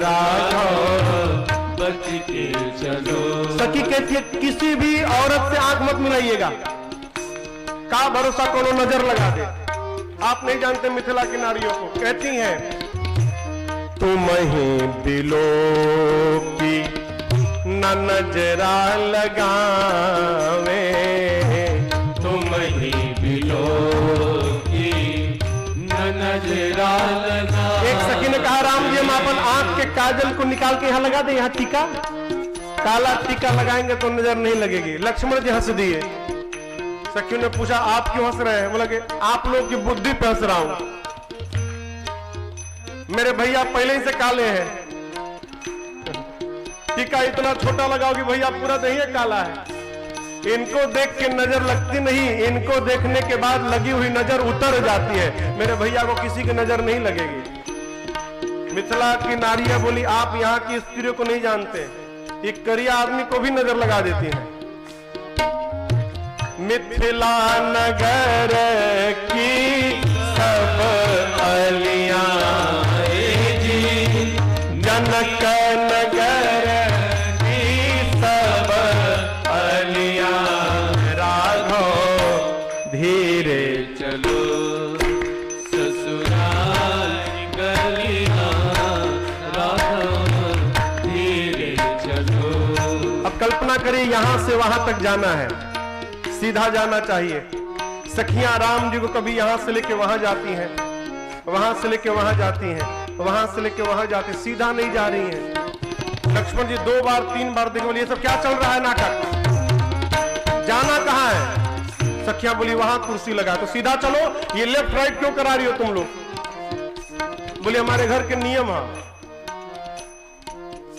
Speaker 1: राघव बच के चलो। सखी कहती है किसी भी औरत से आंख मत मिलाइएगा, का भरोसा कोनो नजर लगा दे। आप नहीं जानते मिथिला की नारियों को। कहती हैं तुम ही दिलो की न नजरा लगावे, तुम ही दिलो की न नजरा लगावे। एक सखी ने कहा राम जी हम अपन आंख के काजल को निकाल के यहाँ लगा दे, यहाँ टीका, काला टीका लगाएंगे तो नजर नहीं लगेगी। लक्ष्मण जी हंस दिए। सखियों ने पूछा आप क्यों हंस रहे हैं? बोला कि आप लोग की बुद्धि पे हंस रहा हूं, मेरे भैया पहले ही से काले हैं, टीका इतना छोटा लगाओ कि भैया पूरा नहीं है काला है। इनको देख के नजर लगती नहीं, इनको देखने के बाद लगी हुई नजर उतर जाती है। मेरे भैया को किसी की नजर नहीं लगेगी। मिथिला की नारियां बोली आप यहाँ की स्त्रियों को नहीं जानते, एक करिया आदमी को भी नजर लगा देती है। मिथिला नगर की सब अलियां, जनक नगर की सब अलियां, राघव धीरे चलो ससुराल गलियां, राघव धीरे चलो। अब कल्पना करिए यहां से वहां तक जाना है, सीधा जाना चाहिए। सखियां राम जी को कभी यहां से लेके वहां जाती हैं, वहां से लेके वहां जाती हैं, वहां से लेके वहां जाती, सीधा नहीं जा रही हैं। लक्ष्मण जी 2 बार 3 बार देखे, बोले ये सब क्या चल रहा है नाटक, जाना कहां है? सखियां बोली वहां कुर्सी लगा, तो सीधा चलो, ये लेफ्ट राइट क्यों करा रही हो तुम लोग? बोले हमारे घर के नियम है,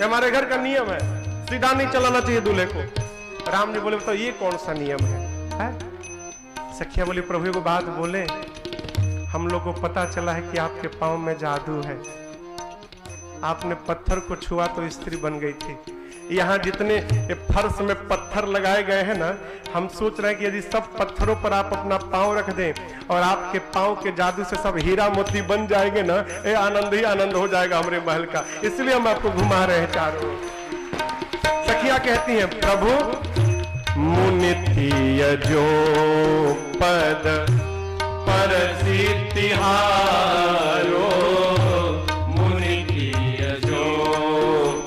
Speaker 1: हमारे घर का नियम है, सीधा नहीं चलाना चाहिए दूल्हे को। राम जी बोले बताओ ये कौन सा नियम है? सखिया बोली प्रभु को बात बोले, हम लोग को पता चला है कि आपके पांव में जादू है, आपने पत्थर को छुआ तो स्त्री बन गई थी। यहाँ जितने फर्श में पत्थर लगाए गए हैं ना, हम सोच रहे हैं कि यदि सब पत्थरों पर आप अपना पांव रख दें और आपके पांव के जादू से सब हीरा मोती बन जाएंगे ना, ये आनंद ही आनंद हो जाएगा हमारे महल का, इसलिए हम आपको घुमा रहे हैं चारों। सखिया कहती हैं प्रभु मुनि जो पद परसि तिहारो, मुनि जो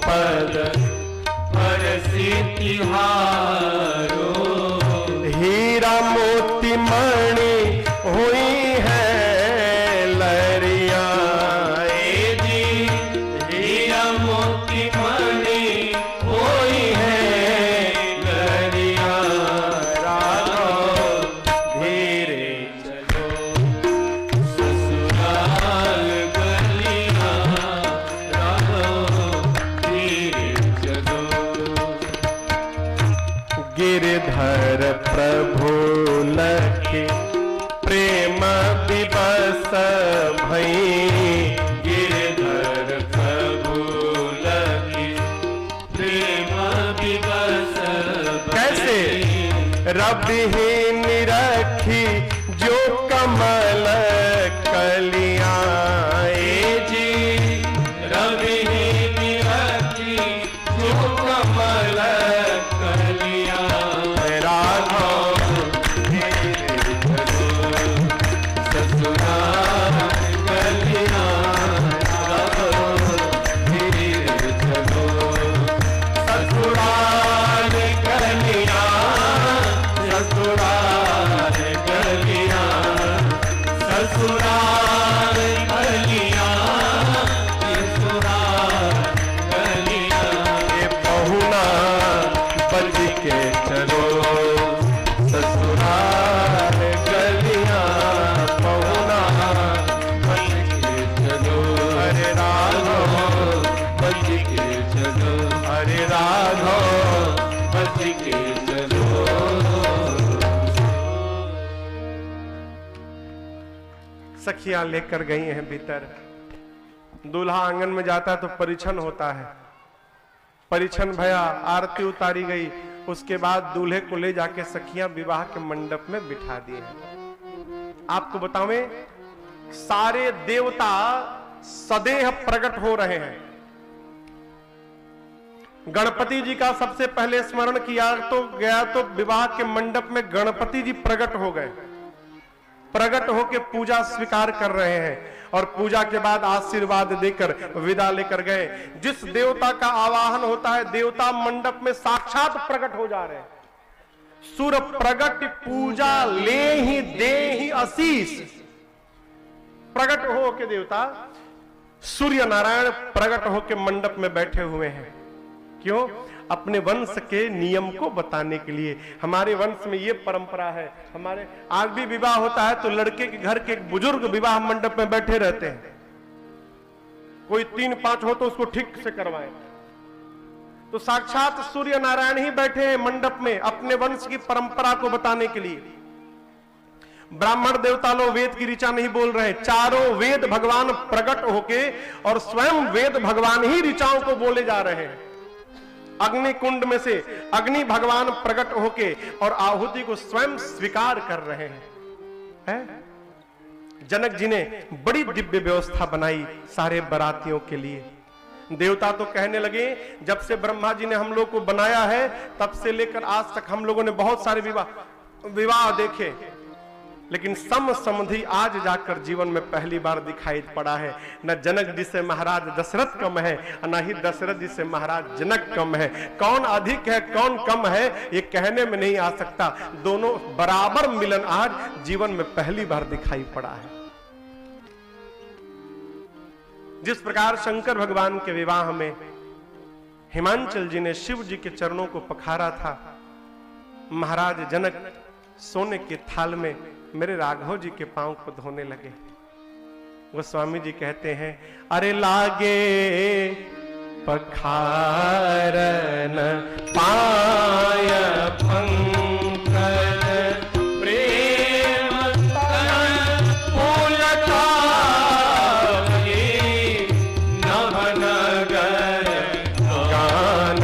Speaker 1: पद परसि तिहारो, हीरा मोती मणि हुई है प्रभु लखी प्रेम विवश भई।
Speaker 2: गिरधर प्रभु लखी प्रेम विवश
Speaker 1: कैसे रवि ही निरखी जो कमल कलियां
Speaker 2: जी। रवि ही निरखी जो कमल कलियां।
Speaker 1: राघव
Speaker 2: ससुराल कलियां। राघव धीर चलो
Speaker 1: ससुराल कलियां।
Speaker 2: ससुराल कलियां। ससुराल कलियां। ससुराल कलियां।
Speaker 1: ये पहुना बज के चलो ससुराल गलियां। पहुना
Speaker 2: बज के चलो।
Speaker 1: अरे राघव
Speaker 2: बज के चलो।
Speaker 1: अरे राघव
Speaker 2: बज के चलो।
Speaker 1: सखियां लेकर गई हैं भीतर। दूल्हा आंगन में जाता है तो परिछन होता है। परिछन भया, आरती उतारी गई। उसके बाद दूल्हे को ले जाके सखियां विवाह के मंडप में बिठा दिए हैं। आपको बतावें, सारे देवता सदेह प्रकट हो रहे हैं। गणपति जी का सबसे पहले स्मरण किया तो गया तो विवाह के मंडप में गणपति जी प्रकट हो गए। प्रकट होकर पूजा स्वीकार कर रहे हैं और पूजा के बाद आशीर्वाद देकर विदा लेकर गए। जिस देवता का आवाहन होता है, देवता मंडप में साक्षात प्रकट हो जा रहे हैं। सुर प्रगट पूजा ले ही दे ही आशीष। प्रकट हो के देवता सूर्य नारायण प्रकट होकर मंडप में बैठे हुए हैं। क्यों? अपने वंश के नियम को बताने के लिए। हमारे वंश में ये परंपरा है, हमारे आज भी विवाह होता है तो लड़के के घर के एक बुजुर्ग विवाह मंडप में बैठे रहते हैं। कोई 3-5 हो तो उसको ठीक से करवाएं। तो साक्षात सूर्य नारायण ही बैठे हैं मंडप में अपने वंश की परंपरा को बताने के लिए। ब्राह्मण देवता लोग वेद की ऋचा नहीं बोल रहे, चारों वेद भगवान प्रकट होके और स्वयं वेद भगवान ही ऋचाओं को बोले जा रहे हैं। अग्नि कुंड में से अग्नि भगवान प्रकट होके और आहुति को स्वयं स्वीकार कर रहे हैं। जनक जी ने बड़ी दिव्य व्यवस्था बनाई सारे बरातियों के लिए। देवता तो कहने लगे, जब से ब्रह्मा जी ने हम लोग को बनाया है तब से लेकर आज तक हम लोगों ने बहुत सारे विवाह देखे, लेकिन समधि आज जाकर जीवन में पहली बार दिखाई पड़ा है। न जनक जी से महाराज दशरथ कम है, न ही दशरथ जी से महाराज जनक कम है। कौन अधिक है कौन कम है ये कहने में नहीं आ सकता। दोनों बराबर मिलन आज जीवन में पहली बार दिखाई पड़ा है। जिस प्रकार शंकर भगवान के विवाह में हिमांचल जी ने शिव जी के चरणों को पखारा था, महाराज जनक सोने के थाल में मेरे राघव जी के पांव को धोने लगे। गोस्वामी जी कहते हैं, अरे लागे पखारन पाय पंकज प्रेम तन पुलका
Speaker 2: नभ नगर
Speaker 1: गान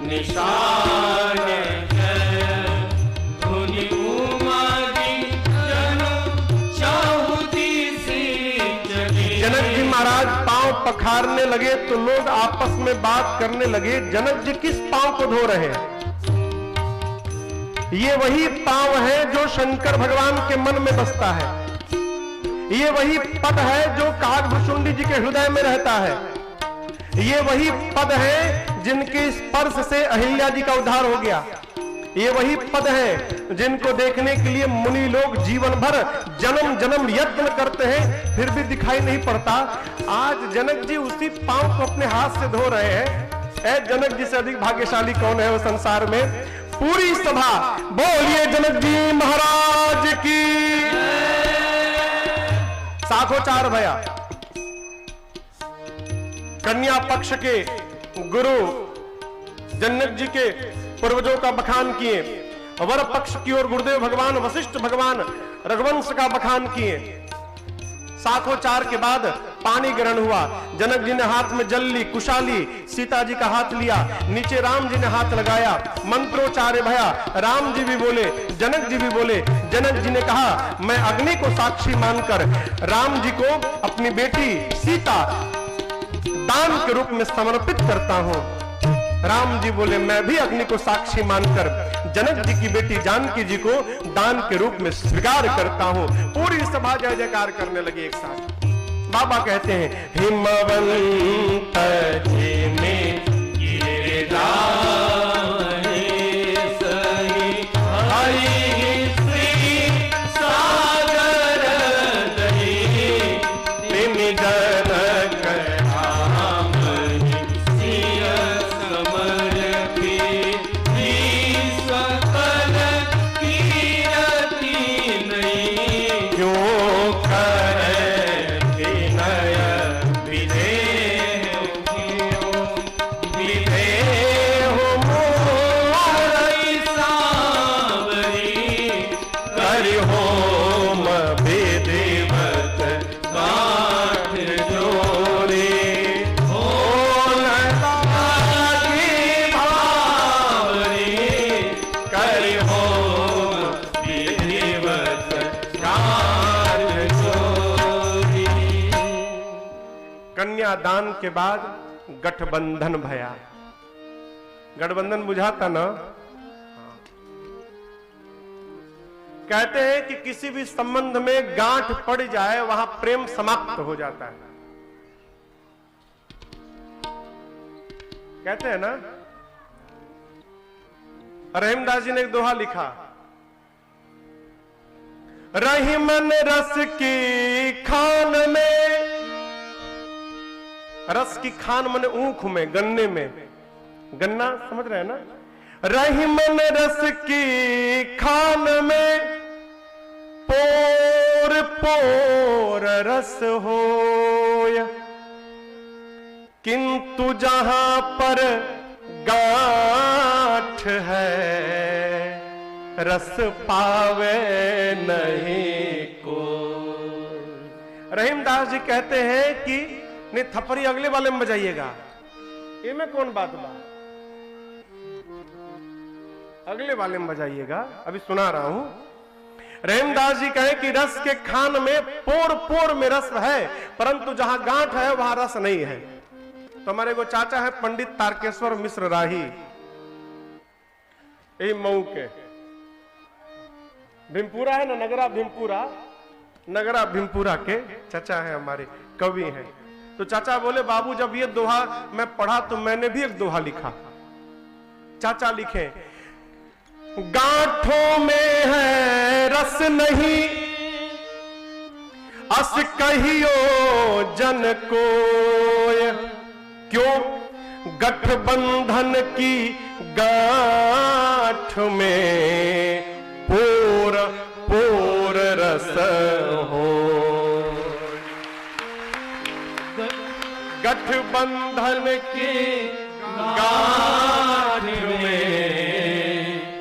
Speaker 2: निशान धुनि उमादी जनु चाहुती सी जगी।
Speaker 1: जनक जी महाराज पांव पखारने लगे तो लोग आपस में बात करने लगे, जनक जी किस पांव को धो रहे हैं? ये वही पांव है जो शंकर भगवान के मन में बसता है। ये वही पद है जो काकभुशुंडी जी के हृदय में रहता है। ये वही पद है जिनके स्पर्श से अहिल्या जी का उद्धार हो गया। ये वही पद है जिनको देखने के लिए मुनि लोग जीवन भर जन्म जन्म यत्न करते हैं, फिर भी दिखाई नहीं पड़ता। आज जनक जी उसी पांव को अपने हाथ से धो रहे हैं। ऐ जनक जी से अधिक भाग्यशाली कौन है वो संसार में? पूरी सभा बोलिए जनक जी महाराज की। साखोचार भया। कन्या पक्ष के गुरु जनक जी के पूर्वजों का बखान किए। वर पक्ष की ओर गुरुदेव भगवान वशिष्ठ भगवान रघुवंश का बखान किए। सातों चार के बाद पानी ग्रहण हुआ। जनक जी ने हाथ में जल ली, कुशाली सीता जी का हाथ लिया, नीचे राम जी ने हाथ लगाया, मंत्रोच्चार्य भया। राम जी भी बोले, जनक जी भी बोले। जनक जी ने कहा मैं अग्नि को साक्षी मानकर राम जी को अपनी बेटी सीता दान के रूप में समर्पित करता हूं। राम जी बोले मैं भी अग्नि को साक्षी मानकर जनक जी की बेटी जानकी जी को दान के रूप में स्वीकार करता हूं। पूरी सभा जय जयकार करने लगी एक साथ। बाबा कहते हैं हिमवंत जी में दान के बाद गठबंधन भया। गठबंधन बुझाता ना। कहते हैं कि किसी भी संबंध में गांठ पड़ जाए वहां प्रेम समाप्त हो जाता है। कहते हैं ना। रहीमदास जी ने एक दोहा लिखा, रही मन रस की खान में, रस की खान मने ऊख में, गन्ने में, गन्ना समझ रहे हैं ना। रही मन रस की खान में पोर पोर रस होय, किंतु जहां पर गांठ है रस पावे नहीं को। रहीमदास जी कहते हैं कि नहीं थप्पड़ी अगले वाले में बजाइएगा, ये में कौन बात बा, अगले वाले में बजाइएगा, अभी सुना रहा हूं। रहीमदास जी कहे कि रस के खान में पोर पोर में रस है, परंतु जहां गांठ है वहां रस नहीं है। तो हमारे को चाचा है पंडित तारकेश्वर मिश्र राही, यही मऊ के भीमपुरा है ना, नगरा भीमपुरा, नगरा भीमपुरा के चाचा है, हमारे कवि हैं। तो चाचा बोले बाबू जब ये दोहा मैं पढ़ा तो मैंने भी एक दोहा लिखा। चाचा लिखे, गांठों में है रस नहीं, अस कहियो जन कोय, क्यों गठबंधन की गांठ में पोर पोर रस हो। गठबंधन की गांठ में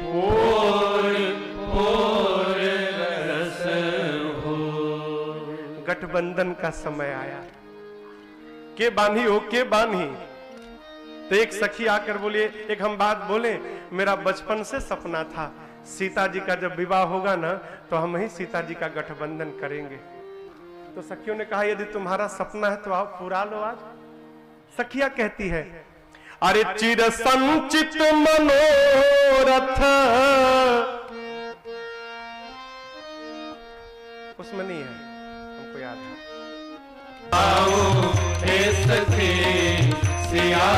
Speaker 1: पोर पोर रस हो। गठबंधन का समय आया, के बांधी हो के बांधी। तो एक सखी आकर बोलिए, एक हम बात बोले, मेरा बचपन से सपना था सीता जी का जब विवाह होगा ना तो हम ही सीता जी का गठबंधन करेंगे। तो सखियों ने कहा यदि तुम्हारा सपना है तो आओ पूरा लो आज। सखिया कहती है, अरे चिर संचित मनोरथ, उसमें नहीं है, हमको याद है।
Speaker 2: आओ हे सखी सिया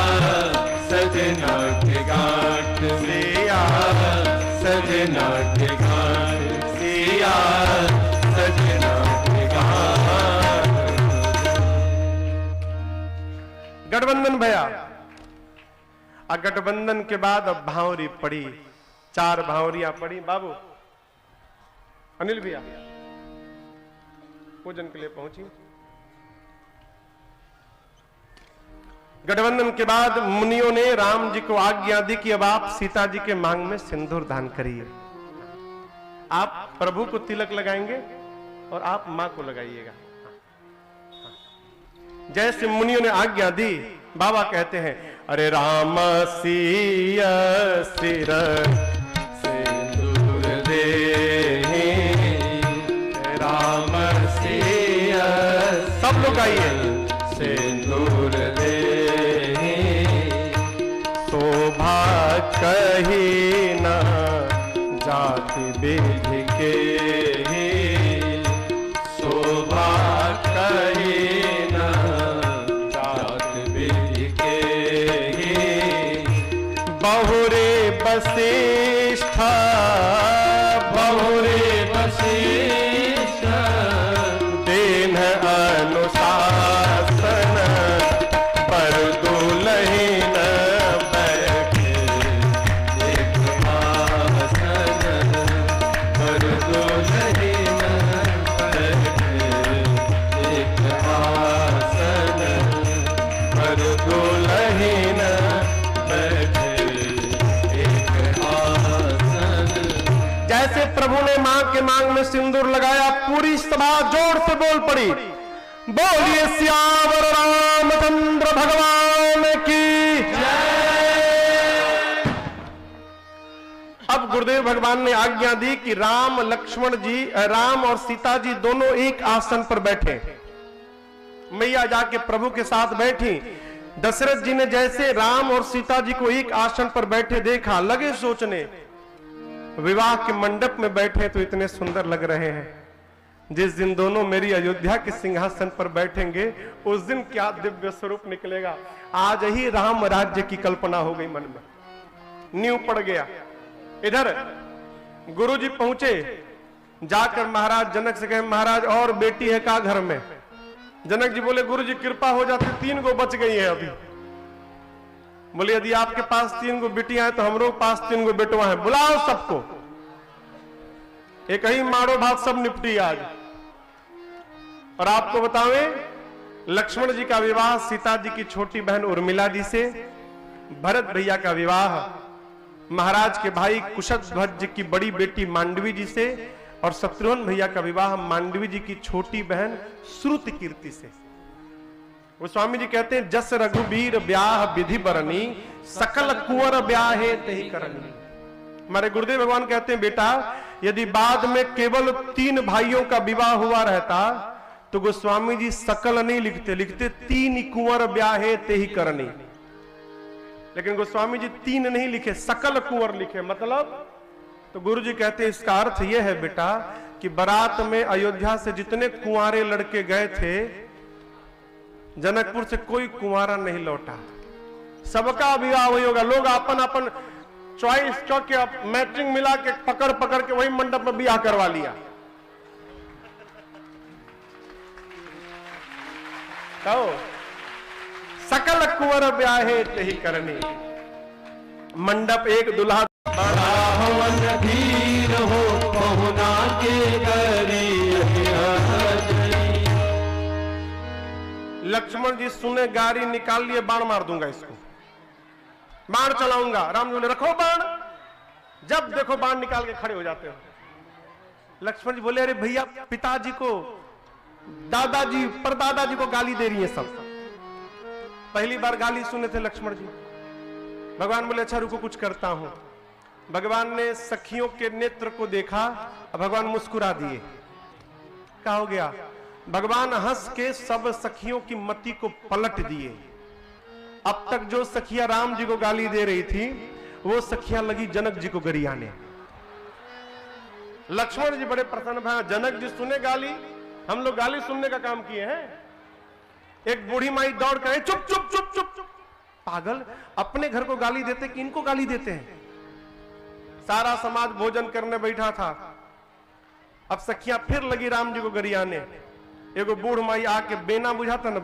Speaker 2: सजना के घाट, सिया सजना के घाट, सिया सजना के घाट।
Speaker 1: गठबंधन भया। और गठबंधन के बाद अब भावरी पड़ी, 4 भावरियां पड़ी। बाबू अनिल भैया पूजन के लिए पहुंची। गठबंधन के बाद मुनियों ने राम जी को आज्ञा दी कि अब आप सीता जी के मांग में सिंदूर दान करिए। आप प्रभु को तिलक लगाएंगे और आप मां को लगाइएगा। जैसे मुनियों ने आज्ञा दी, बाबा कहते हैं, अरे राम सिया सिर
Speaker 2: सिंदूर दे, राम सिया,
Speaker 1: सब लोग आइए,
Speaker 2: सिंदूर दे,
Speaker 1: शोभा कही न जाति विधि के,
Speaker 2: शोभा कही न जाति विधि के,
Speaker 1: बहुरे वशिष्ठ
Speaker 2: बहुरे वशिष्ठ,
Speaker 1: देन अनुशासन पर दुलहीन बैठे
Speaker 2: एक आसन पर दुलहीन बैठे, एक आसन पर
Speaker 1: दुलहीन
Speaker 2: बैठे, एक आसन।
Speaker 1: जैसे प्रभु ने मां के मांग में सिंदूर लगाया, पूरी सभा जोर से बोल पड़ी, बोलिए सियावर रामचंद्र भगवान की जय। अब गुरुदेव भगवान ने आज्ञा दी कि राम लक्ष्मण जी, राम और सीता जी दोनों एक आसन पर बैठे। मैया जाके प्रभु के साथ बैठी। दशरथ जी ने जैसे राम और सीता जी को एक आसन पर बैठे देखा, लगे सोचने, विवाह के मंडप में बैठे तो इतने सुंदर लग रहे हैं, जिस दिन दोनों मेरी अयोध्या के सिंहासन पर बैठेंगे उस दिन क्या दिव्य स्वरूप निकलेगा। आज ही राम राज्य की कल्पना हो गई मन में, नींव पड़ गया। इधर गुरुजी पहुंचे, जाकर महाराज जनक से कहे, महाराज और बेटी है का घर में? जनक जी बोले, गुरुजी कृपा हो जाती, 3 गो बच गई है अभी। बोले, यदि आपके पास 3 गो बेटियां हैं तो हम लोग पास 3 गो बेटवा हैं, बुलाओ सबको, एक ही मारो भात सब निपटी आज। और आपको बतावें, लक्ष्मण जी का विवाह सीता जी की छोटी बहन उर्मिला जी से, भरत भैया का विवाह महाराज के भाई कुशध्वज जी की बड़ी बेटी मांडवी जी से, और शत्रुघ्न भैया का विवाह मांडवी जी की छोटी बहन श्रुति कीर्ति से। वो स्वामी जी कहते हैं, जस रघुबीर ब्याह विधि बरनी, सकल कुंवर ब्याहे तेहि करनी। हमारे गुरुदेव भगवान कहते हैं, बेटा यदि बाद में केवल 3 भाइयों का विवाह हुआ रहता तो गोस्वामी जी सकल नहीं लिखते, लिखते 3 कुंवर ब्याहे तेहि करनी। लेकिन गोस्वामी जी 3 नहीं लिखे, सकल कुंवर लिखे। मतलब तो गुरु जी कहते हैं, इसका अर्थ यह है बेटा कि बारात में अयोध्या से जितने कुंवारे लड़के गए थे, जनकपुर से कोई कुंवारा नहीं लौटा, सबका विवाह वही होगा। लोग अपन अपन चॉइस के मैचिंग मिला के पकड़ पकड़ के वही मंडप में ब्याह करवा लिया। कहो, सकल कुंवर ब्याहे तेहि करनी। मंडप एक दुल्हा
Speaker 2: बड़ा हवन धीर हो, पहुना के गरी
Speaker 1: लक्ष्मण जी सुने, गाड़ी निकाल लिए, बाण मार दूंगा इसको, बाण चलाऊंगा। राम जी बोले, रखो बाण। जब देखो बाण निकाल के खड़े हो जाते हो। लक्ष्मण जी बोले, अरे भैया पिताजी को, दादाजी परदादा को गाली दे रही है सब। पहली बार गाली सुने थे लक्ष्मण जी। भगवान बोले, अच्छा रुको कुछ करता हूं। भगवान ने सखियों के नेत्र को देखा, भगवान मुस्कुरा दिए। क्या हो गया? भगवान हंस के सब सखियों की मति को पलट दिए। अब तक जो सखियां राम जी को गाली दे रही थी, वो सखियां लगी जनक जी को गरियाने। लक्ष्मण जी बड़े प्रसन्न भाई, जनक जी सुने गाली, हम लोग गाली सुनने का काम किए हैं। एक बूढ़ी माई दौड़ कर, चुप चुप चुप चुप चुप, पागल, अपने घर को गाली देते कि इनको गाली देते हैं? सारा समाज भोजन करने बैठा था। अब सखियां फिर लगी राम जी को गरियाने। एगो बूढ़ माई आके बेना बुझाता ना,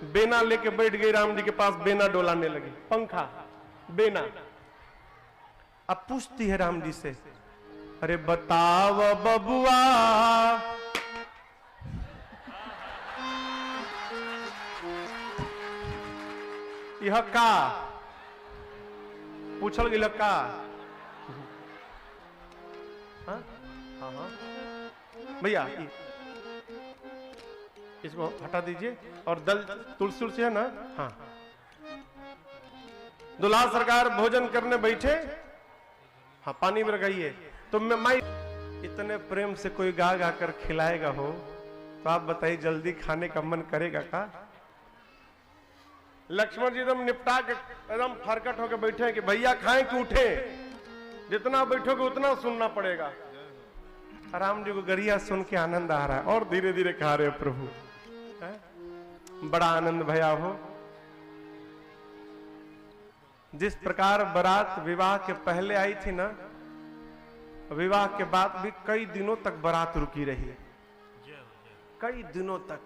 Speaker 1: बेना लेके बैठ गई राम जी के पास, बेना डोलाने लगी, पंखा बेना। अब पूछती है राम जी से, अरे बताव बबुआ, यह का पूछल गई का? हाँ हाँ हाँ भैया इसको हटा दीजिए। और दल तुलसी उलसी है ना? हाँ। दुल्हा सरकार भोजन करने बैठे, हाँ पानी में लगाइए। तो मैं इतने प्रेम से कोई गा गा कर खिलाएगा हो तो आप बताइए जल्दी खाने का मन करेगा का? लक्ष्मण जी एकदम निपटा के एकदम फरकट होकर बैठे हैं कि भैया खाएं कि उठे, जितना बैठोगे उतना सुनना पड़ेगा। राम जी को गरिया सुन के आनंद आ रहा है और धीरे धीरे खा रहे प्रभु। बड़ा आनंद भया हो। जिस प्रकार बारात विवाह के पहले आई थी ना, विवाह के बाद भी कई दिनों तक बारात रुकी रही, कई दिनों तक।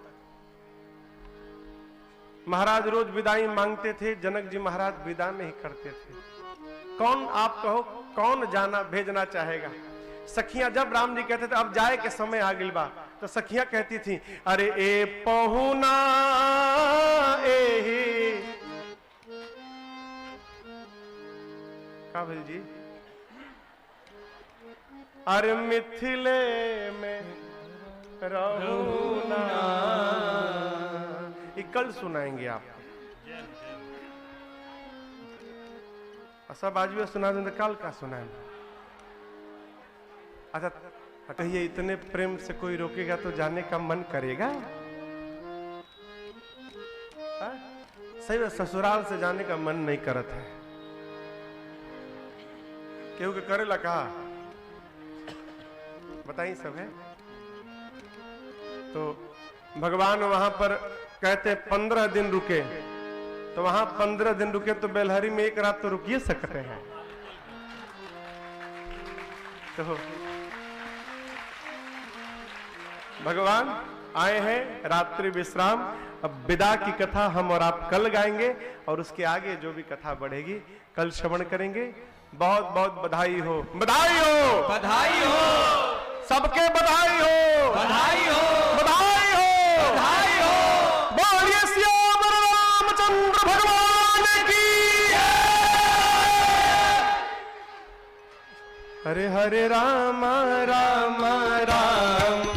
Speaker 1: महाराज रोज विदाई मांगते थे, जनक जी महाराज विदा नहीं करते थे। कौन आप कहो कौन जाना भेजना चाहेगा? सखियां जब राम जी कहते थे अब जाए के समय आ गिल बा, तो सखियां कहती थी अरे ए पहुना ए का भेल जी, अरे मिथिले में रहूना। ये कल सुनाएंगे आप, सब आज भी सुना देंगे, कल का सुनाएंगे। अच्छा कहिए इतने प्रेम से कोई रोकेगा तो जाने का मन करेगा? सही में ससुराल से जाने का मन नहीं करता है, क्योंकि करेला कहा बताइए सब है। तो भगवान वहां पर कहते 15 दिन रुके, तो वहां 15 दिन रुके तो बेलहरी में एक रात तो रुकिए सकते हैं। तो भगवान आए हैं रात्रि विश्राम। अब विदा की कथा हम और आप कल गाएंगे और उसके आगे जो भी कथा बढ़ेगी कल श्रवण करेंगे। बहुत बहुत बधाई हो, बधाई हो,
Speaker 2: बधाई हो,
Speaker 1: सबके बधाई हो,
Speaker 2: बधाई हो,
Speaker 1: बधाई हो,
Speaker 2: बधाई हो।
Speaker 1: बोलिए श्याम रामचंद्र भगवान की। हरे हरे राम राम राम